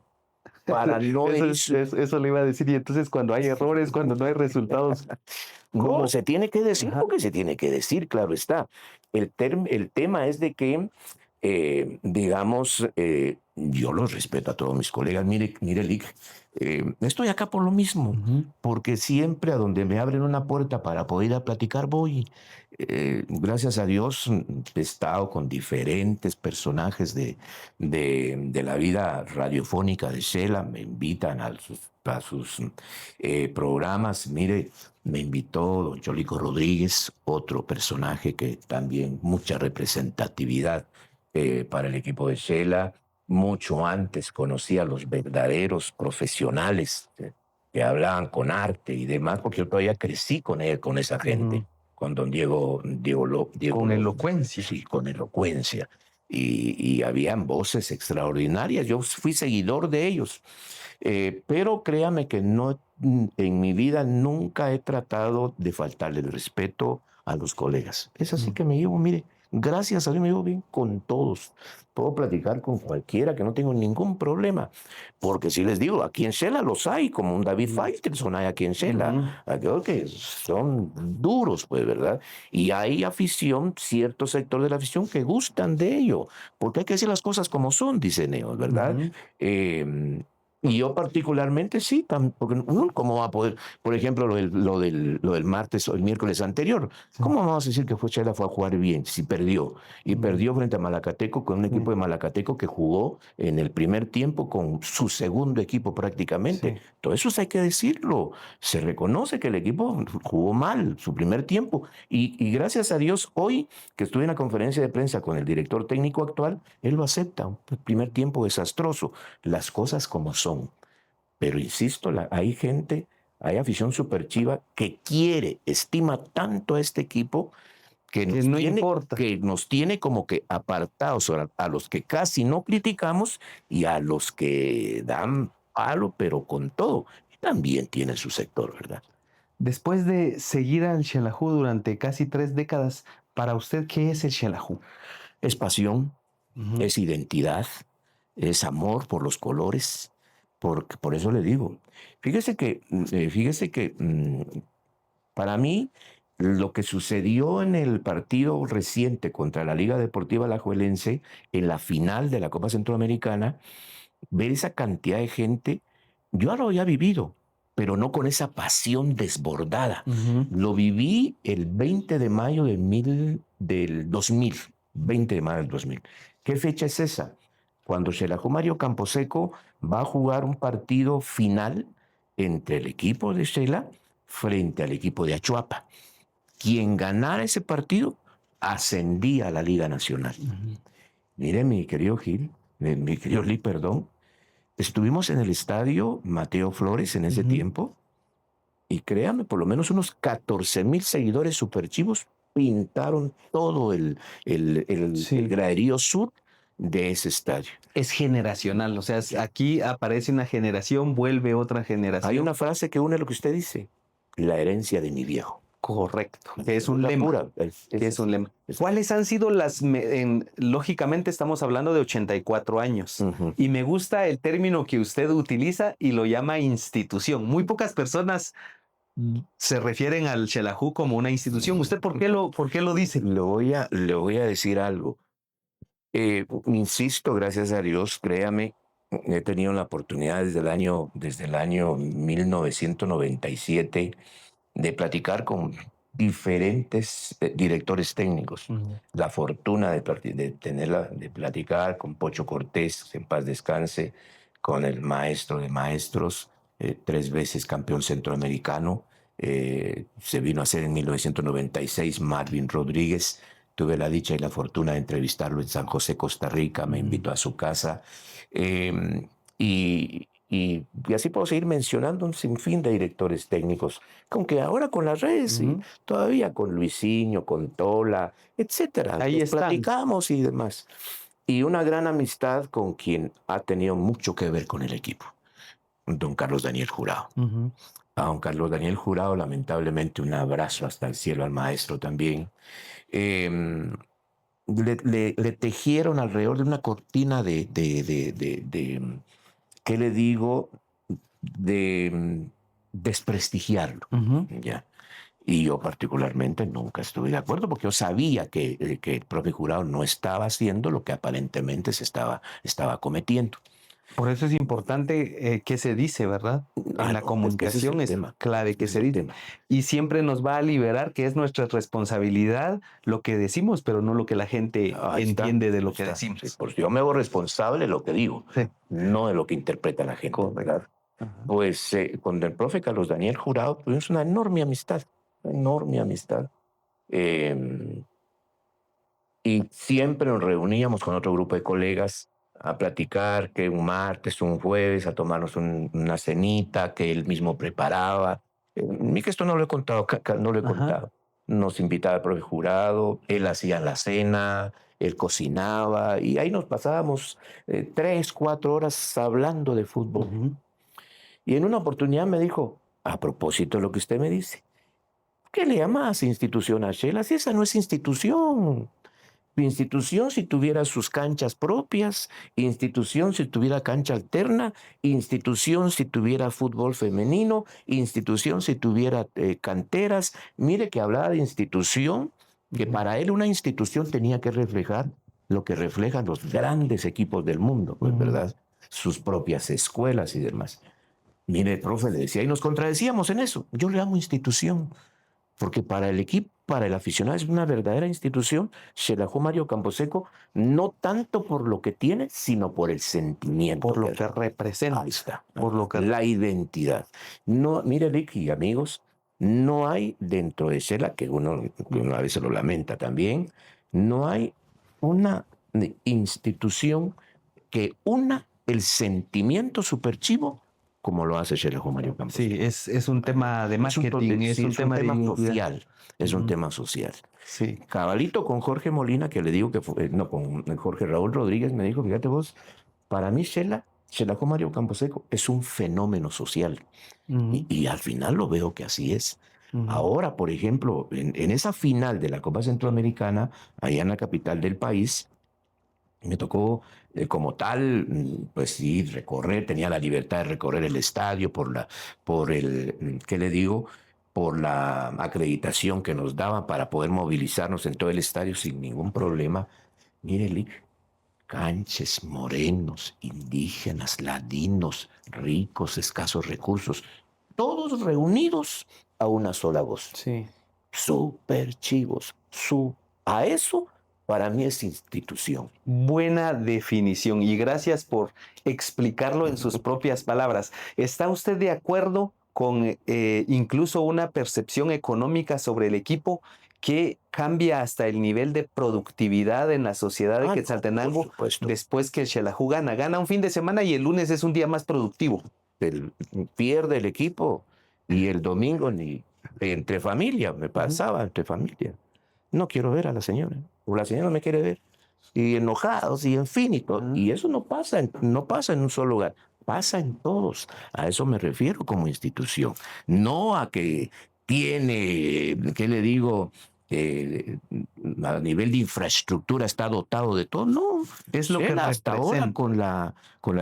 Para no Eso le iba a decir. Y entonces cuando hay errores, cuando no hay resultados, No, ¿cómo? se tiene que decir Ajá. porque se tiene que decir, claro está. El tema es de que, digamos, yo los respeto a todos mis colegas. Mire, Lick, estoy acá por lo mismo, porque siempre a donde me abren una puerta para poder ir a platicar voy. Gracias a Dios he estado con diferentes personajes de la vida radiofónica de Shela, me invitan a sus programas. Mire, me invitó don Cholico Rodríguez, otro personaje que también mucha representatividad para el equipo de Shela. Mucho antes conocí a los verdaderos profesionales que hablaban con arte y demás, porque yo todavía crecí con él, con esa gente, con don Con elocuencia. Sí, con elocuencia. Y habían voces extraordinarias. Yo fui seguidor de ellos. Pero créame que no, en mi vida nunca he tratado de faltarle el respeto a los colegas. Es así que me llevo, mire, gracias a Dios me llevo bien con todos. Puedo platicar con cualquiera, que no tengo ningún problema. Porque si les digo, aquí en Shela los hay, como un David Faitelson hay aquí en Shela. Creo que son duros, pues, ¿verdad? Y hay afición, cierto sector de la afición que gustan de ello. Porque hay que decir las cosas como son, dicen ellos, ¿verdad? Y yo particularmente sí, porque ¿cómo va a poder? Por ejemplo, lo del martes o el miércoles anterior. ¿Cómo vamos a decir que Shela fue a jugar bien si perdió? Y perdió frente a Malacateco, con un equipo de Malacateco que jugó en el primer tiempo con su segundo equipo prácticamente. Sí. Todo eso hay que decirlo. Se reconoce que el equipo jugó mal su primer tiempo. Y gracias a Dios, hoy que estuve en la conferencia de prensa con el director técnico actual, él lo acepta. Un primer tiempo desastroso. Las cosas como son. Pero insisto, hay gente, hay afición super chiva que quiere, estima tanto a este equipo Que no importa. que nos tiene como que apartados a los que casi no criticamos y a los que dan palo, pero con todo. También tiene su sector, ¿verdad? Después de seguir al Xelajú durante casi 3 décadas, para usted, ¿qué es el Xelajú? Es pasión, es identidad, es amor por los colores. Por eso le digo, fíjese que para mí, lo que sucedió en el partido reciente contra la Liga Deportiva Alajuelense, en la final de la Copa Centroamericana, ver esa cantidad de gente, yo ya lo había vivido, pero no con esa pasión desbordada. Lo viví el 20 de mayo del 2000, 20 de mayo del 2000. ¿Qué fecha es esa? Cuando Xelajú Mario Camposeco va a jugar un partido final entre el equipo de Xela frente al equipo de Achuapa. Quien ganara ese partido ascendía a la Liga Nacional. Mire, mi querido mi querido Lee, perdón, estuvimos en el estadio Mateo Flores en ese tiempo y créame, por lo menos unos 14,000 seguidores superchivos pintaron todo el graderío sur de ese estadio. Es generacional, o sea, aquí aparece una generación, vuelve otra generación. Hay una frase que une lo que usted dice, la herencia de mi viejo. Correcto, que es un La lema. pura, Que es un lema. ¿Cuáles han sido lógicamente estamos hablando de 84 años y me gusta el término que usted utiliza y lo llama institución. Muy pocas personas se refieren al Xelajú como una institución. ¿Usted por qué lo dice? Le voy a decir algo. Insisto, gracias a Dios, créame, he tenido la oportunidad desde el año 1997 de platicar con diferentes directores técnicos. La fortuna de platicar con Pocho Cortés, en paz descanse, con el maestro de maestros, 3 veces campeón centroamericano, Se vino a hacer en 1996 Marvin Rodríguez. Tuve la dicha y la fortuna de entrevistarlo en San José, Costa Rica. Me invitó a su casa. Y así puedo seguir mencionando un sinfín de directores técnicos, aunque ahora con las redes y todavía con Luisinho, con Tola, etcétera. Ahí Nos están. platicamos y demás. Y una gran amistad con quien ha tenido mucho que ver con el equipo, don Carlos Daniel Jurado. A don Carlos Daniel Jurado, lamentablemente, un abrazo hasta el cielo al maestro también. Le tejieron alrededor de una cortina ¿qué le digo? De desprestigiarlo. ¿Ya? Y yo particularmente nunca estuve de acuerdo porque yo sabía que el profe Jurado no estaba haciendo lo que aparentemente estaba cometiendo. Por eso es importante qué se dice, ¿verdad? En la comunicación es clave que se dice. Y siempre nos va a liberar que es nuestra responsabilidad lo que decimos, pero no lo que la gente entiende de lo que decimos. Sí, pues yo me hago responsable de lo que digo, no de lo que interpreta la gente, ¿verdad? Pues con el profe Carlos Daniel Jurado tuvimos una enorme amistad, y siempre nos reuníamos con otro grupo de colegas a platicar, que un martes, un jueves, a tomarnos una cenita que él mismo preparaba. Ni que esto no lo he contado, no lo he contado. Nos invitaba el profe Jurado, él hacía la cena, él cocinaba, y ahí nos pasábamos 3, 4 horas hablando de fútbol. Y en una oportunidad me dijo, a propósito de lo que usted me dice, ¿qué le llamas institución a Shela? Si esa no es institución. Institución si tuviera sus canchas propias, institución si tuviera cancha alterna, institución si tuviera fútbol femenino, institución si tuviera canteras. Mire que hablaba de institución, que para él una institución tenía que reflejar lo que reflejan los grandes equipos del mundo, pues, ¿verdad? Sus propias escuelas y demás. Mire, profe, le decía, y nos contradecíamos en eso. Yo le amo institución. Porque para el equipo, para el aficionado, es una verdadera institución. Xelajú Mario Camposeco, no tanto por lo que tiene, sino por el sentimiento. Por lo que representa. Ahí está. Por lo que... La identidad. No, mire, Rick y amigos, no hay dentro de Xela, que uno a veces lo lamenta también, no hay una institución que una el sentimiento superchivo como lo hace Xelajú Mario Campos. Sí, es un tema de marketing, es un tema social. Es un tema social. Sí. Cabalito con Jorge Molina, que le digo que fue, no, con Jorge Raúl Rodríguez, me dijo, fíjate vos, para mí Xelajú Mario Camposeco es un fenómeno social. Y al final lo veo que así es. Ahora, por ejemplo, en esa final de la Copa Centroamericana, allá en la capital del país, me tocó como tal, pues sí, recorrer, tenía la libertad de recorrer el estadio ¿qué le digo? Por la acreditación que nos daban para poder movilizarnos en todo el estadio sin ningún problema. Mire, Lick, canches, morenos, indígenas, ladinos, ricos, escasos recursos, todos reunidos a una sola voz. Sí. Súper chivos. A eso para mí es institución. Buena definición y gracias por explicarlo en sus propias palabras. ¿Está usted de acuerdo con incluso una percepción económica sobre el equipo que cambia hasta el nivel de productividad en la sociedad de Quetzaltenango después que el Xelajú gana? Gana un fin de semana y el lunes es un día más productivo. Pierde el equipo y el domingo entre familia, me pasaba entre familia. No quiero ver a la señora, o la señora no me quiere ver. Y enojados y en fin, y eso no pasa en un solo lugar, pasa en todos. A eso me refiero como institución. No a que tiene, ¿qué le digo? A nivel de infraestructura está dotado de todo. No, es lo que hasta ahora con la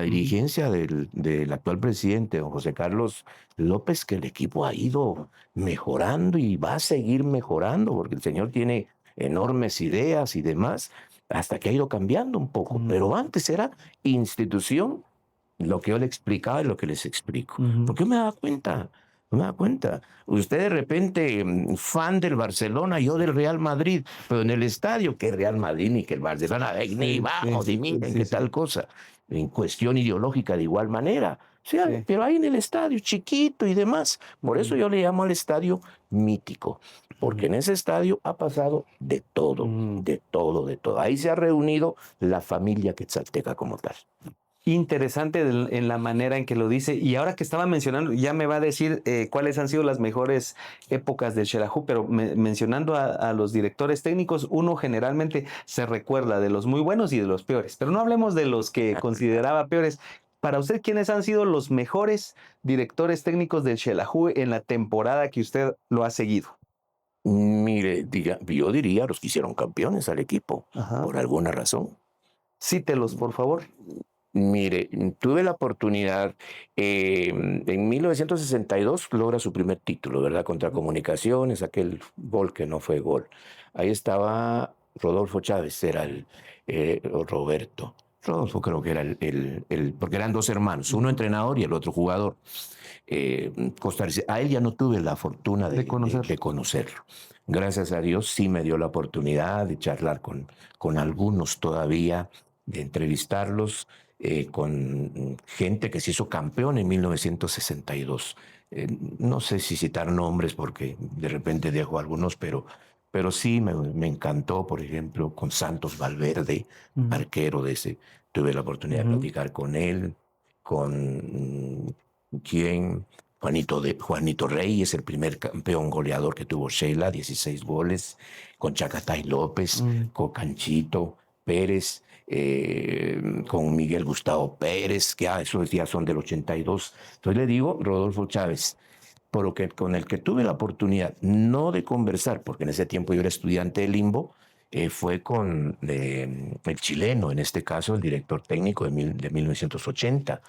dirigencia del actual presidente, don José Carlos López, que el equipo ha ido mejorando y va a seguir mejorando, porque el señor tiene enormes ideas y demás, hasta que ha ido cambiando un poco. Pero antes era institución, lo que yo le explicaba y lo que les explico. Porque yo me daba cuenta, No me da cuenta. Usted de repente, fan del Barcelona, yo del Real Madrid, pero en el estadio, que Real Madrid ni que el Barcelona, ni vamos, y miren qué tal cosa. En cuestión ideológica de igual manera. O sea, sí. pero ahí en el estadio, chiquito y demás. Por eso yo le llamo al estadio mítico, porque en ese estadio ha pasado de todo, Mm. de todo, de todo. Ahí se ha reunido la familia quetzalteca como tal. Interesante en la manera en que lo dice. Y ahora que estaba mencionando, ya me va a decir cuáles han sido las mejores épocas del Xelajú, pero mencionando a los directores técnicos, uno generalmente se recuerda de los muy buenos y de los peores, pero no hablemos de los que consideraba peores. Para usted, ¿quiénes han sido los mejores directores técnicos del Xelajú en la temporada que usted lo ha seguido? Mire, yo diría los que hicieron campeones al equipo, Ajá. por alguna razón. Cítelos, por favor. Mire, tuve la oportunidad, en 1962 logra su primer título, ¿verdad? Contra Comunicaciones, aquel gol que no fue gol. Ahí estaba Rodolfo Chávez, era o Roberto. Rodolfo creo que era porque eran dos hermanos, uno entrenador y el otro jugador. Costarricense. A él ya no tuve la fortuna De conocer. de conocerlo. Gracias a Dios sí me dio la oportunidad de charlar con algunos todavía, de entrevistarlos, con gente que se hizo campeón en 1962. No sé si citar nombres porque de repente dejo algunos, pero sí me encantó, por ejemplo, con Santos Valverde, arquero de ese. Tuve la oportunidad de platicar con él, con quien Juanito Reyes, el primer campeón goleador que tuvo Sheila, 16 goles, con Chacatay López, con Canchito Pérez, con Miguel Gustavo Pérez, que esos ya son del 82. Entonces le digo, Rodolfo Chávez, con el que tuve la oportunidad no de conversar, porque en ese tiempo yo era estudiante de Limbo, fue con el chileno, en este caso el director técnico de 1980.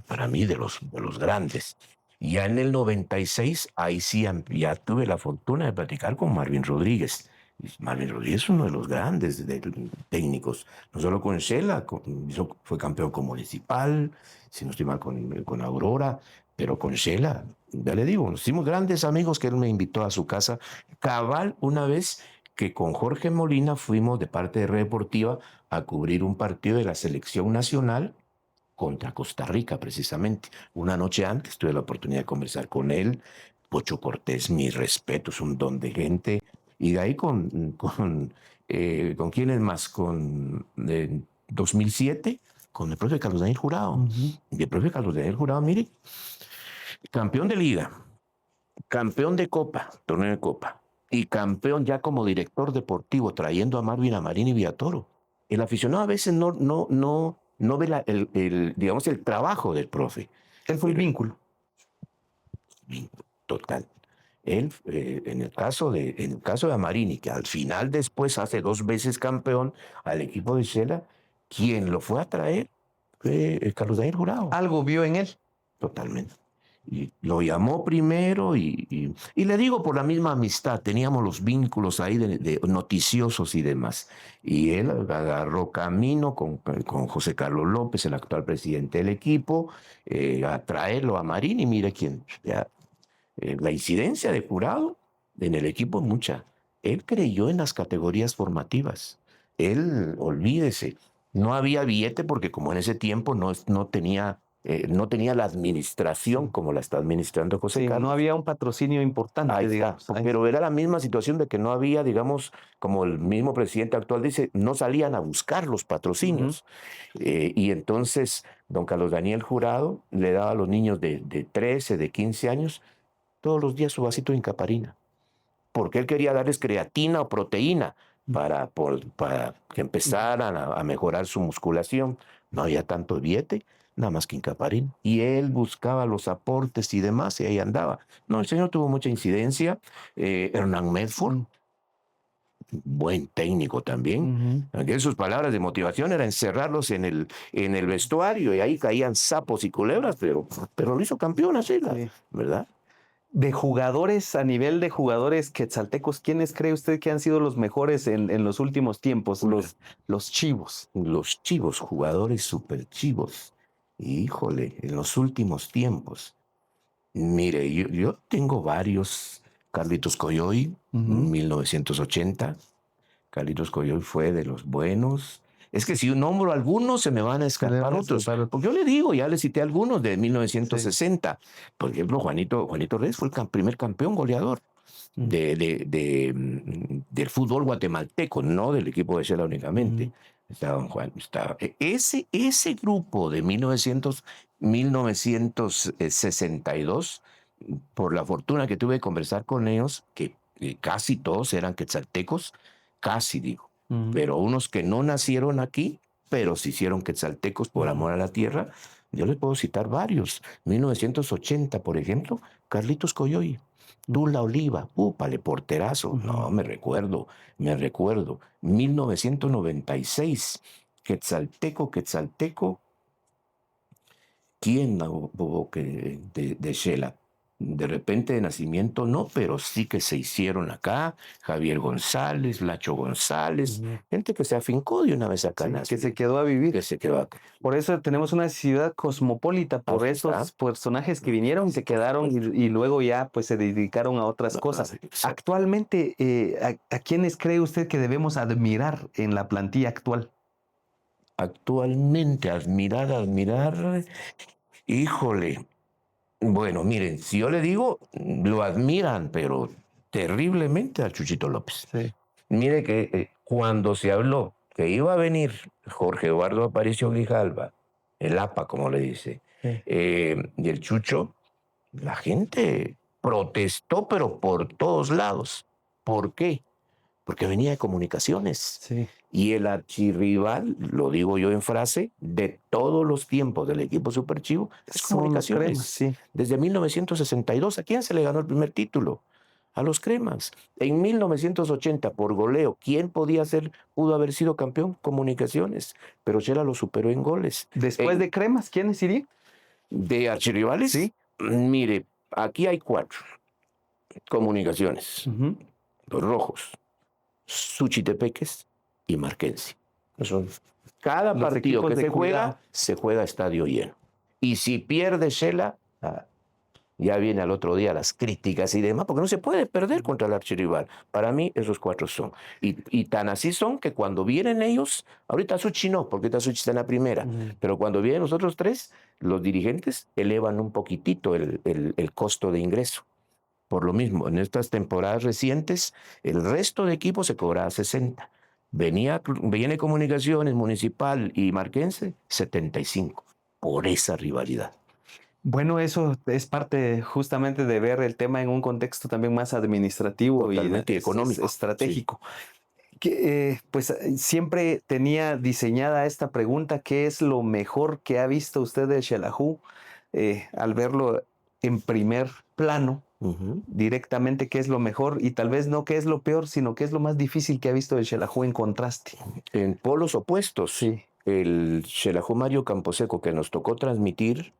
Para mí de los grandes. Ya en el 96, ahí sí ya tuve la fortuna de platicar con Marvin Rodríguez. Marvin Rodríguez es uno de los grandes técnicos, no solo con Shela, fue campeón con Municipal, si no estoy mal con Aurora, pero con Shela, ya le digo, nos hicimos grandes amigos que él me invitó a su casa, cabal una vez que con Jorge Molina fuimos de parte de Red Deportiva a cubrir un partido de la selección nacional contra Costa Rica, precisamente. Una noche antes tuve la oportunidad de conversar con él. Pocho Cortés, mi respeto, es un don de gente. Y de ahí ¿con quién es más? Con 2007, con el profe Carlos Daniel Jurado. Y el profe Carlos Daniel Jurado, mire, campeón de liga, campeón de copa, torneo de copa, y campeón ya como director deportivo, trayendo a Marvin Amarín y Villatoro. El aficionado a veces no ve digamos, el trabajo del profe. Él fue el vínculo. Total. Él, en el caso de Amarini, que al final después hace 2 veces campeón al equipo de Shela, quien lo fue a traer fue Carlos Daniel Jurado. Algo vio en él. Totalmente. Y lo llamó primero y le digo por la misma amistad, teníamos los vínculos ahí de noticiosos y demás. Y él agarró camino con José Carlos López, el actual presidente del equipo, a traerlo a Marín y mire quién, la incidencia de Jurado en el equipo es mucha. Él creyó en las categorías formativas. Él, olvídese, no había billete porque como en ese tiempo no tenía la administración como la está administrando José Sí, Carlos. no había un patrocinio importante, Ahí está, digamos. pero era la misma situación de que no había, digamos, como el mismo presidente actual dice, no salían a buscar los patrocinios. Y entonces, don Carlos Daniel Jurado le daba a los niños de 13, de 15 años, todos los días su vasito de Incaparina, porque él quería darles creatina o proteína para que empezaran a mejorar su musculación. No había tanto billete, nada más que Incaparina. Y él buscaba los aportes y demás, y ahí andaba. No, el señor tuvo mucha incidencia. Hernán Medford, buen técnico también. Aunque sus palabras de motivación era encerrarlos en el vestuario y ahí caían sapos y culebras, pero lo hizo campeón así, ¿verdad? De jugadores, a nivel de jugadores quetzaltecos, ¿quiénes cree usted que han sido los mejores en los últimos tiempos? Los chivos. Los chivos, jugadores super chivos. Híjole, en los últimos tiempos. Mire, yo tengo varios. Carlitos Coyoy, 1980. Carlitos Coyoy fue de los buenos. Es que si nombro algunos, se me van a escapar otros. Porque yo le digo, ya le cité algunos de 1960. Sí. Por ejemplo, Juanito Reyes fue el primer campeón goleador del fútbol guatemalteco, no del equipo de Shela únicamente. Estaba Juan, ese grupo de 1962, por la fortuna que tuve de conversar con ellos, que casi todos eran quetzaltecos, casi digo, pero unos que no nacieron aquí, pero se hicieron quetzaltecos por amor a la tierra, yo les puedo citar varios. 1980, por ejemplo, Carlitos Coyoy, Tula Oliva, úpale, porterazo, no, me recuerdo. 1996, quetzalteco, ¿quién hubo de Shela? De repente de nacimiento no, pero sí que se hicieron acá. Javier González, Lacho González, gente que se afincó de una vez acá. Sí, que se quedó a vivir. Que se quedó acá. Por eso tenemos una ciudad cosmopolita, por esos personajes que vinieron y se quedaron y luego ya pues se dedicaron a otras cosas. Actualmente, ¿a quiénes cree usted que debemos admirar en la plantilla actual? Actualmente, admirar, híjole. Bueno, miren, si yo le digo, lo admiran, pero terriblemente al Chuchito López. Sí. Mire que cuando se habló que iba a venir Jorge Eduardo Aparicio Grijalva, el APA, como le dice, y el Chucho, la gente protestó, pero por todos lados. ¿Por qué? Porque venía de Comunicaciones. Sí. Y el archirrival, lo digo yo en frase, de todos los tiempos del equipo Superchivo, es Comunicaciones. Cremas, sí. Desde 1962, ¿a quién se le ganó el primer título? A los Cremas. En 1980, por goleo, ¿quién pudo haber sido campeón? Comunicaciones. Pero Shela lo superó en goles. Después de Cremas, ¿quiénes irían? ¿De archirrivales? Sí. Mire, aquí hay 4. Comunicaciones. Los Rojos, Suchitepeques y Marquense. Cada partido que se juega a estadio lleno. Y si pierde Shela, ya viene al otro día las críticas y demás, porque no se puede perder contra el archirrival. Para mí, esos 4 son. Y tan así son que cuando vienen ellos, ahorita Suchi no, porque ahorita Suchi está en la primera, pero cuando vienen los otros 3, los dirigentes elevan un poquitito el costo de ingreso. Por lo mismo, en estas temporadas recientes, el resto de equipos se cobraba 60. Viene Comunicaciones, Municipal y Marquense, 75, por esa rivalidad. Bueno, eso es parte justamente de ver el tema en un contexto también más administrativo. Totalmente y económico. Estratégico. Sí. Pues siempre tenía diseñada esta pregunta: ¿qué es lo mejor que ha visto usted de Xelajú? Al verlo en primer plano, directamente, ¿qué es lo mejor? Y tal vez no qué es lo peor, sino qué es lo más difícil que ha visto de Xelajú en contraste. En polos opuestos. Sí. El Xelajú Mario Camposeco, que nos tocó transmitir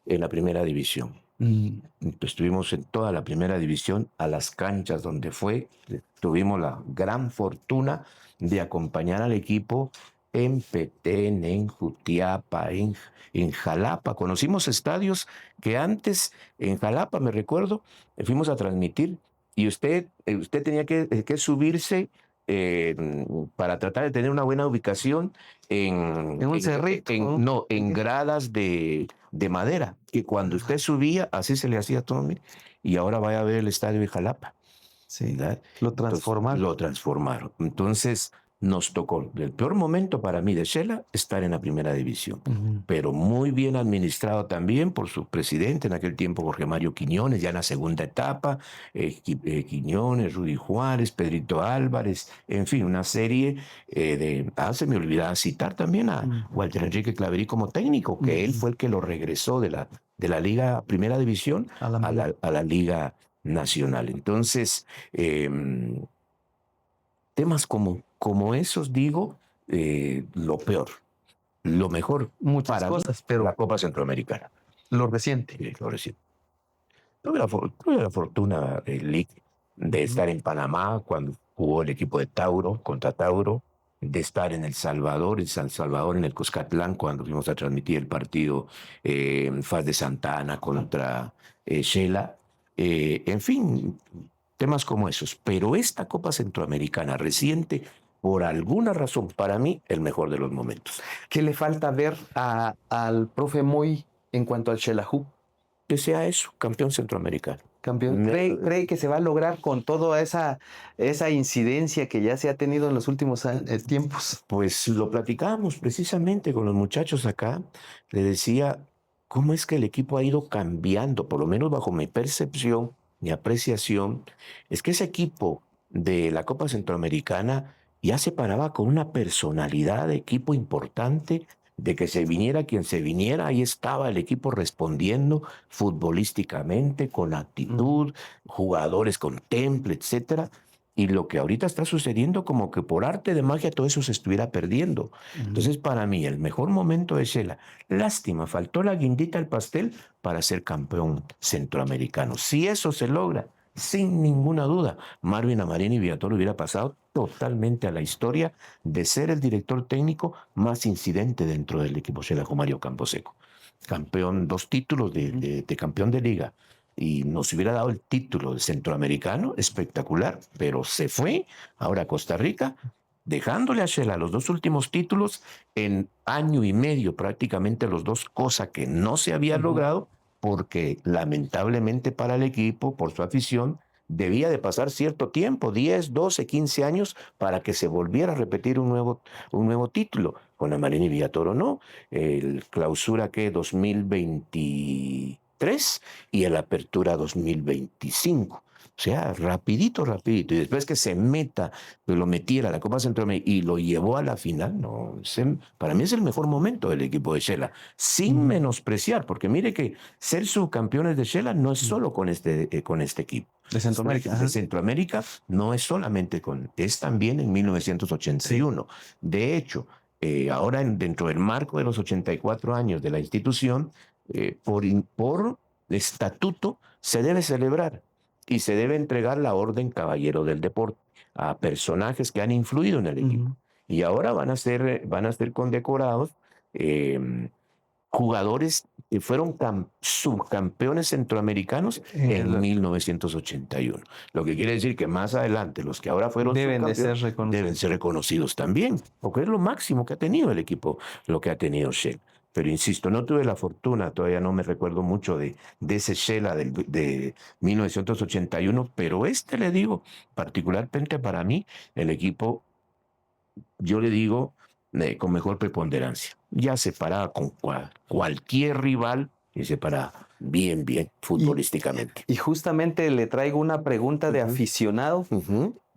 en la primera división. Estuvimos en toda la primera división, a las canchas donde fue. Tuvimos la gran fortuna de acompañar al equipo en Petén, en Jutiapa, en Jalapa. Conocimos estadios que antes, en Jalapa, me recuerdo, fuimos a transmitir y usted tenía que subirse para tratar de tener una buena ubicación en un cerrito. En gradas de madera, que cuando usted subía, así se le hacía todo. Y ahora vaya a ver el estadio de Jalapa. Sí, lo transformaron. Lo transformaron. Entonces, nos tocó, el peor momento para mí de Shela, estar en la primera división, pero muy bien administrado también por su presidente en aquel tiempo, Jorge Mario Quiñones, ya en la segunda etapa, Quiñones, Rudy Juárez, Pedrito Álvarez, en fin, una serie se me olvidaba citar también a Walter Enrique Claverí como técnico, que él fue el que lo regresó de la Liga Primera División a la Liga Nacional. Entonces, temas como esos, digo, lo peor. Lo mejor, muchas cosas, pero la Copa Centroamericana. Lo reciente. Lo reciente. Tuve la fortuna, Lick, de estar en Panamá cuando jugó el equipo de Tauro contra Tauro. de estar en El Salvador en el Cuscatlán, cuando fuimos a transmitir el partido en FAS de Santa Ana contra Shela. En fin, temas como esos. Pero esta Copa Centroamericana reciente, por alguna razón, para mí, el mejor de los momentos. ¿Qué le falta ver al profe Moy en cuanto al Xelajú? Que sea eso, campeón centroamericano. Campeón, ¿cree que se va a lograr con toda esa incidencia que ya se ha tenido en los últimos tiempos? Pues lo platicábamos precisamente con los muchachos acá. Le decía, ¿cómo es que el equipo ha ido cambiando? Por lo menos bajo mi percepción, mi apreciación, es que ese equipo de la Copa Centroamericana ya se paraba con una personalidad de equipo importante, de que se viniera quien se viniera, ahí estaba el equipo respondiendo futbolísticamente, con actitud, jugadores con temple, etcétera. Y lo que ahorita está sucediendo, como que por arte de magia todo eso se estuviera perdiendo. Entonces, para mí, el mejor momento de Shela, lástima, faltó la guindita al pastel para ser campeón centroamericano. Si eso se logra, sin ninguna duda, Marvin Amarini Villatoro hubiera pasado totalmente a la historia de ser el director técnico más incidente dentro del equipo Shela con Mario Camposeco. Campeón, 2 títulos de campeón de liga, y nos hubiera dado el título de centroamericano, espectacular, pero se fue ahora a Costa Rica, dejándole a Shela los 2 últimos títulos en año y medio, prácticamente los 2, cosa que no se había logrado, porque lamentablemente para el equipo, por su afición, debía de pasar cierto tiempo, 10, 12, 15 años, para que se volviera a repetir un nuevo título. Con Amarini Villatoro no, el clausura que 2023 y el apertura 2025. O sea, rapidito, rapidito. Y después que se meta, que lo metiera a la Copa Centroamérica y lo llevó a la final, no, para mí es el mejor momento del equipo de Shela, sin menospreciar, porque mire que ser subcampeones de Shela no es solo con este equipo. De Centroamérica. De Centroamérica no es solamente es también en 1981. Sí. De hecho, ahora dentro del marco de los 84 años de la institución, por estatuto se debe celebrar y se debe entregar la Orden Caballero del Deporte a personajes que han influido en el equipo. Y ahora van a ser condecorados jugadores que fueron subcampeones centroamericanos en 1981. Lo que quiere decir que más adelante los que ahora fueron subcampeones deben ser reconocidos también, porque es lo máximo que ha tenido el equipo, lo que ha tenido Shela. Pero insisto, no tuve la fortuna, todavía no me recuerdo mucho de ese Shela de 1981, pero le digo, particularmente para mí, el equipo, yo le digo, con mejor preponderancia. Ya se paraba con cualquier rival y se paraba bien futbolísticamente. Y justamente le traigo una pregunta de aficionado,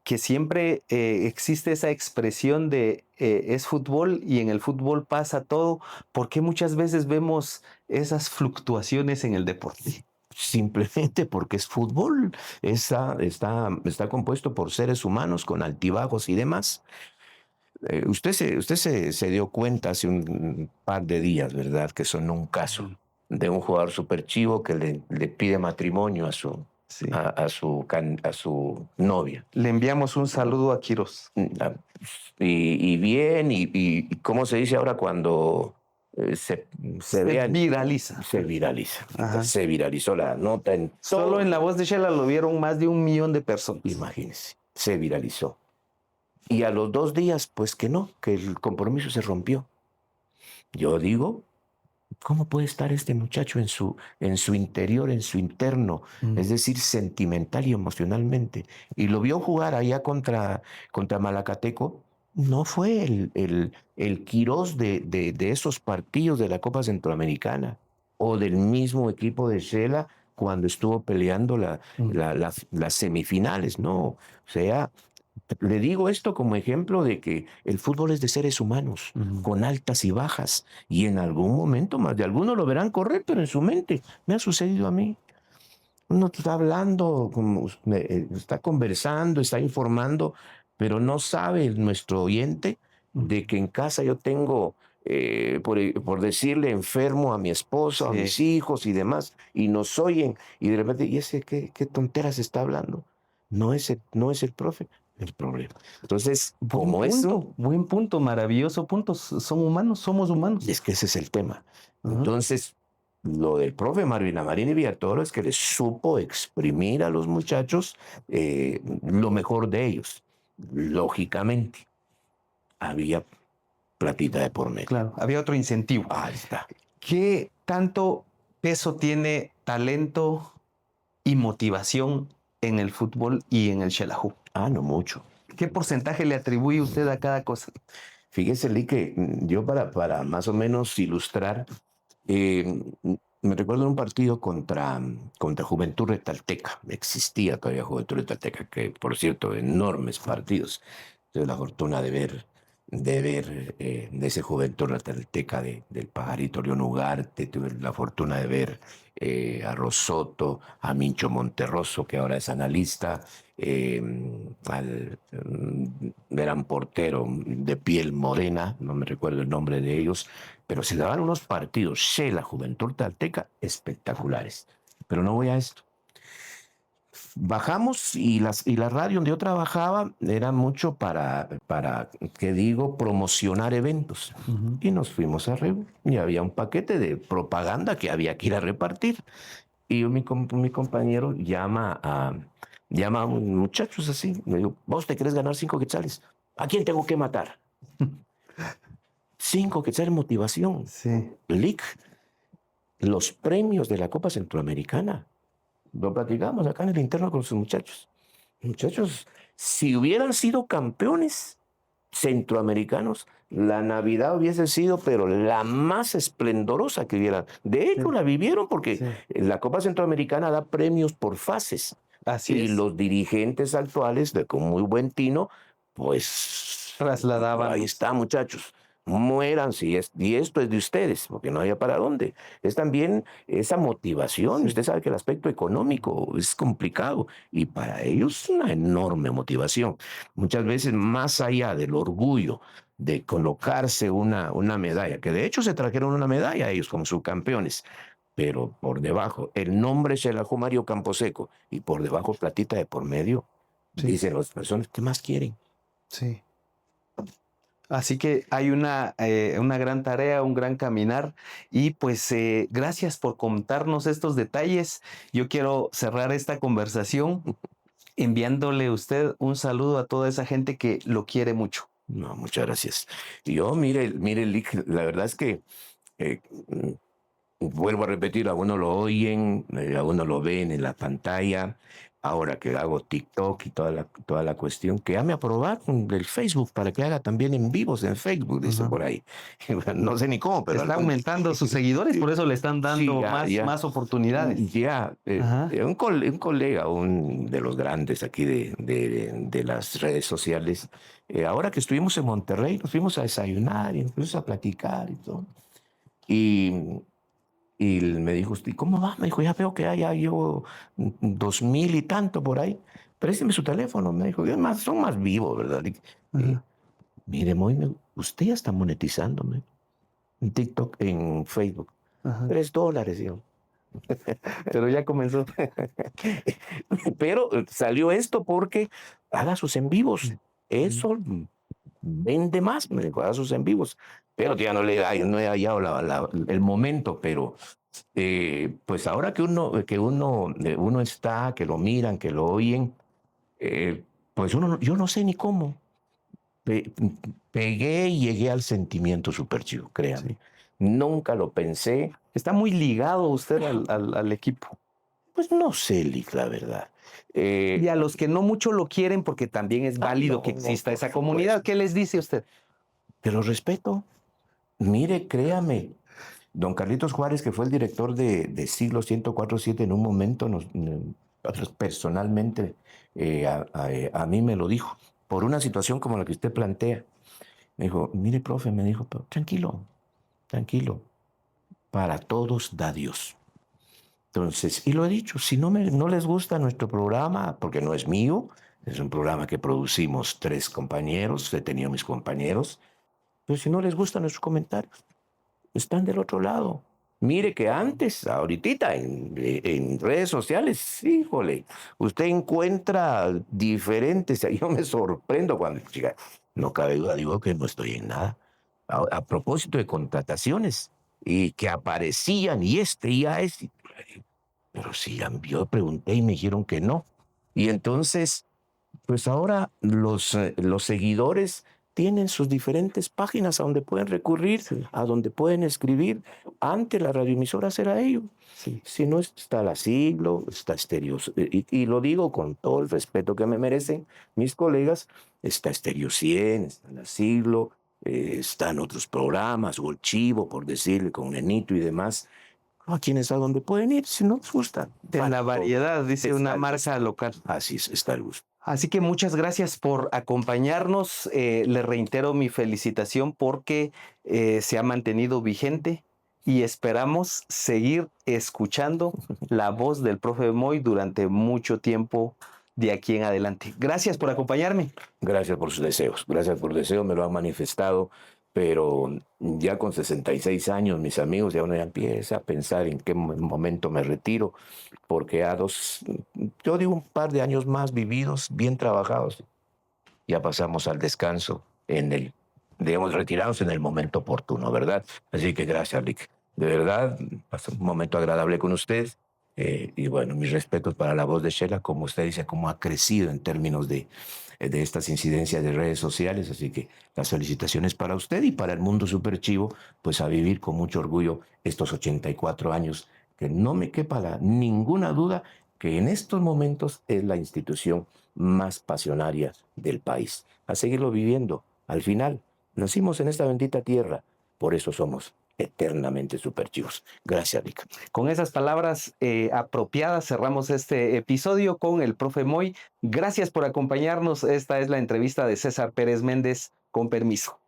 que siempre existe esa expresión de es fútbol y en el fútbol pasa todo. ¿Por qué muchas veces vemos esas fluctuaciones en el deporte? Simplemente porque es fútbol. Está compuesto por seres humanos con altibajos y demás. Usted se dio cuenta hace un par de días, ¿verdad? Que sonó un caso de un jugador super chivo que le pide matrimonio a su novia. Le enviamos un saludo a Quiroz. Y bien, y ¿cómo se dice ahora cuando se viraliza? Se viraliza. Se viralizó la nota. Solo en La Voz de Shela lo vieron más de 1 millón de personas. Imagínense, se viralizó. Y a los 2 días, pues que no, que el compromiso se rompió. Yo digo, ¿cómo puede estar este muchacho en su interior, en su interno? Es decir, sentimental y emocionalmente. Y lo vio jugar allá contra Malacateco. No fue el Quiroz de esos partidos de la Copa Centroamericana o del mismo equipo de Shela cuando estuvo peleando las semifinales. No, o sea, le digo esto como ejemplo de que el fútbol es de seres humanos, con altas y bajas, y en algún momento más de algunos lo verán correr, pero en su mente me ha sucedido a mí. Uno está hablando, está conversando, está informando, pero no sabe nuestro oyente de que en casa yo tengo, por decirle, enfermo a mi esposo, a mis hijos y demás, y nos oyen, y de repente, ¿y ese qué tonteras está hablando? No es el profe. el problema. Entonces, como eso, Buen punto, maravilloso punto. Son humanos, somos humanos. es que ese es el tema. Ajá. Entonces, lo del profe Marvin Amarín y Villatoro es que les supo exprimir a los muchachos lo mejor de ellos. Lógicamente, había platita de por medio. Claro, había otro incentivo. Ahí está. ¿Qué tanto peso tiene talento y motivación en el fútbol y en el Xelajú? No mucho. ¿Qué porcentaje le atribuye usted a cada cosa? Fíjese, Lee, que yo para más o menos ilustrar, me recuerdo un partido contra Juventud Retalteca. Existía todavía Juventud Retalteca, que por cierto, enormes partidos. Tuve la fortuna de ese Juventud Retalteca del Pajarito León Ugarte. Tuve la fortuna de ver a Rosoto, a Mincho Monterroso, que ahora es analista, al gran portero de piel morena, no me recuerdo el nombre de ellos, pero se daban unos partidos de la Juventud Talteca espectaculares. Pero no voy a esto. Bajamos y la radio donde yo trabajaba era mucho ¿qué digo?, promocionar eventos. Y nos fuimos a y había un paquete de propaganda que había que ir a repartir. Y mi compañero llama a un muchacho así. Me dijo, ¿vos te querés ganar 5 quetzales? ¿A quién tengo que matar? 5 quetzales motivación. Sí. Lic, los premios de la Copa Centroamericana. Lo platicamos acá en el interno con sus muchachos. Muchachos, si hubieran sido campeones centroamericanos, la Navidad hubiese sido, pero la más esplendorosa que hubieran. De hecho, la vivieron porque la Copa Centroamericana da premios por fases. Así es. Los dirigentes actuales, con muy buen tino, pues trasladaban. Ahí está, muchachos. Mueran y esto es de ustedes, porque no había para dónde. Es también esa motivación. Usted sabe que el aspecto económico es complicado y para ellos es una enorme motivación. Muchas veces más allá del orgullo de colocarse una medalla, que de hecho se trajeron una medalla ellos como subcampeones, pero por debajo, el nombre Xelajú Mario Camposeco y por debajo platita de por medio, dicen las personas, ¿qué más quieren? Sí. Así que hay una gran tarea, un gran caminar y pues gracias por contarnos estos detalles. Yo quiero cerrar esta conversación enviándole a usted un saludo a toda esa gente que lo quiere mucho. No, muchas gracias. Yo, mire, Lick, la verdad es que vuelvo a repetir, a uno lo oyen, a uno lo ven en la pantalla. Ahora que hago TikTok y toda la cuestión, que ya me aprobaron del Facebook para que haga también en vivos en Facebook, dice por ahí. No sé ni cómo, pero... Está aumentando sus seguidores, por eso le están dando más oportunidades. Ya, un colega, de los grandes aquí de las redes sociales, ahora que estuvimos en Monterrey, nos fuimos a desayunar, incluso a platicar y todo. Y me dijo, ¿y cómo va? Me dijo, ya veo que ya llevo 2,000 y tanto por ahí. Présteme su teléfono. Me dijo, son más vivos, ¿verdad? Mire, usted ya está monetizándome en TikTok, en Facebook. $3, yo. Pero ya comenzó. Pero salió esto porque haga sus en vivos. Eso vende más, me dijo, haga sus en vivos. Pero ya no he hallado el momento, pero pues ahora que uno está, que lo miran, que lo oyen, pues yo no sé ni cómo. Pegué y llegué al sentimiento súper chido, créame. Nunca lo pensé. Está muy ligado usted al equipo. Pues no sé, Lick, la verdad. Y a los que no mucho lo quieren, porque también es válido que exista esa comunidad, ¿qué les dice usted? Que lo respeto. Mire, créame, don Carlitos Juárez, que fue el director de Siglo 104.7 en un momento, personalmente a mí me lo dijo, por una situación como la que usted plantea. Me dijo, mire, profe, me dijo, tranquilo, para todos da Dios. Entonces, y lo he dicho, si no les gusta nuestro programa, porque no es mío, es un programa que producimos 3 compañeros, he tenido mis compañeros, pero si no les gustan nuestros comentarios, están del otro lado. Mire que antes, ahorita en redes sociales, híjole, usted encuentra diferentes, yo me sorprendo cuando, chica, no cabe duda, digo que no estoy en nada. A propósito de contrataciones, y que aparecían, y ya es, pero sí, yo pregunté y me dijeron que no. Y entonces, pues ahora los seguidores tienen sus diferentes páginas a donde pueden recurrir, Sí, a donde pueden escribir. Antes la radioemisora era ello. sí. Si no está la Siglo, está Estéreo, y lo digo con todo el respeto que me merecen mis colegas, está Estéreo 100, está la Siglo, están otros programas, o el Chivo, por decirle, con Nenito y demás, a quienes a donde pueden ir, si no les gusta. En Para la todo variedad, dice está una el gusto. marca local. Así es, está el gusto. Así que muchas gracias por acompañarnos. Le reitero mi felicitación porque se ha mantenido vigente y esperamos seguir escuchando la voz del profe Moy durante mucho tiempo de aquí en adelante. Gracias por acompañarme. Gracias por sus deseos, gracias por deseos, me lo han manifestado, pero ya con 66 años, mis amigos, ya uno ya empieza a pensar en qué momento me retiro, porque yo digo un par de años más vividos, bien trabajados, ya pasamos al descanso digamos, retirados en el momento oportuno, ¿verdad? Así que gracias, Rick. De verdad, pasé un momento agradable con usted. Y bueno, mis respetos para la voz de Sheila, como usted dice, cómo ha crecido en términos de estas incidencias de redes sociales. Así que las felicitaciones para usted y para el mundo superchivo, pues a vivir con mucho orgullo estos 84 años, que no me quepa ninguna duda que en estos momentos es la institución más pasionaria del país. A seguirlo viviendo. Al final, nacimos en esta bendita tierra, por eso somos eternamente superchivos. Gracias, Rick. Con esas palabras apropiadas cerramos este episodio con el profe Moy. Gracias por acompañarnos. Esta es la entrevista de César Pérez Méndez. Con permiso.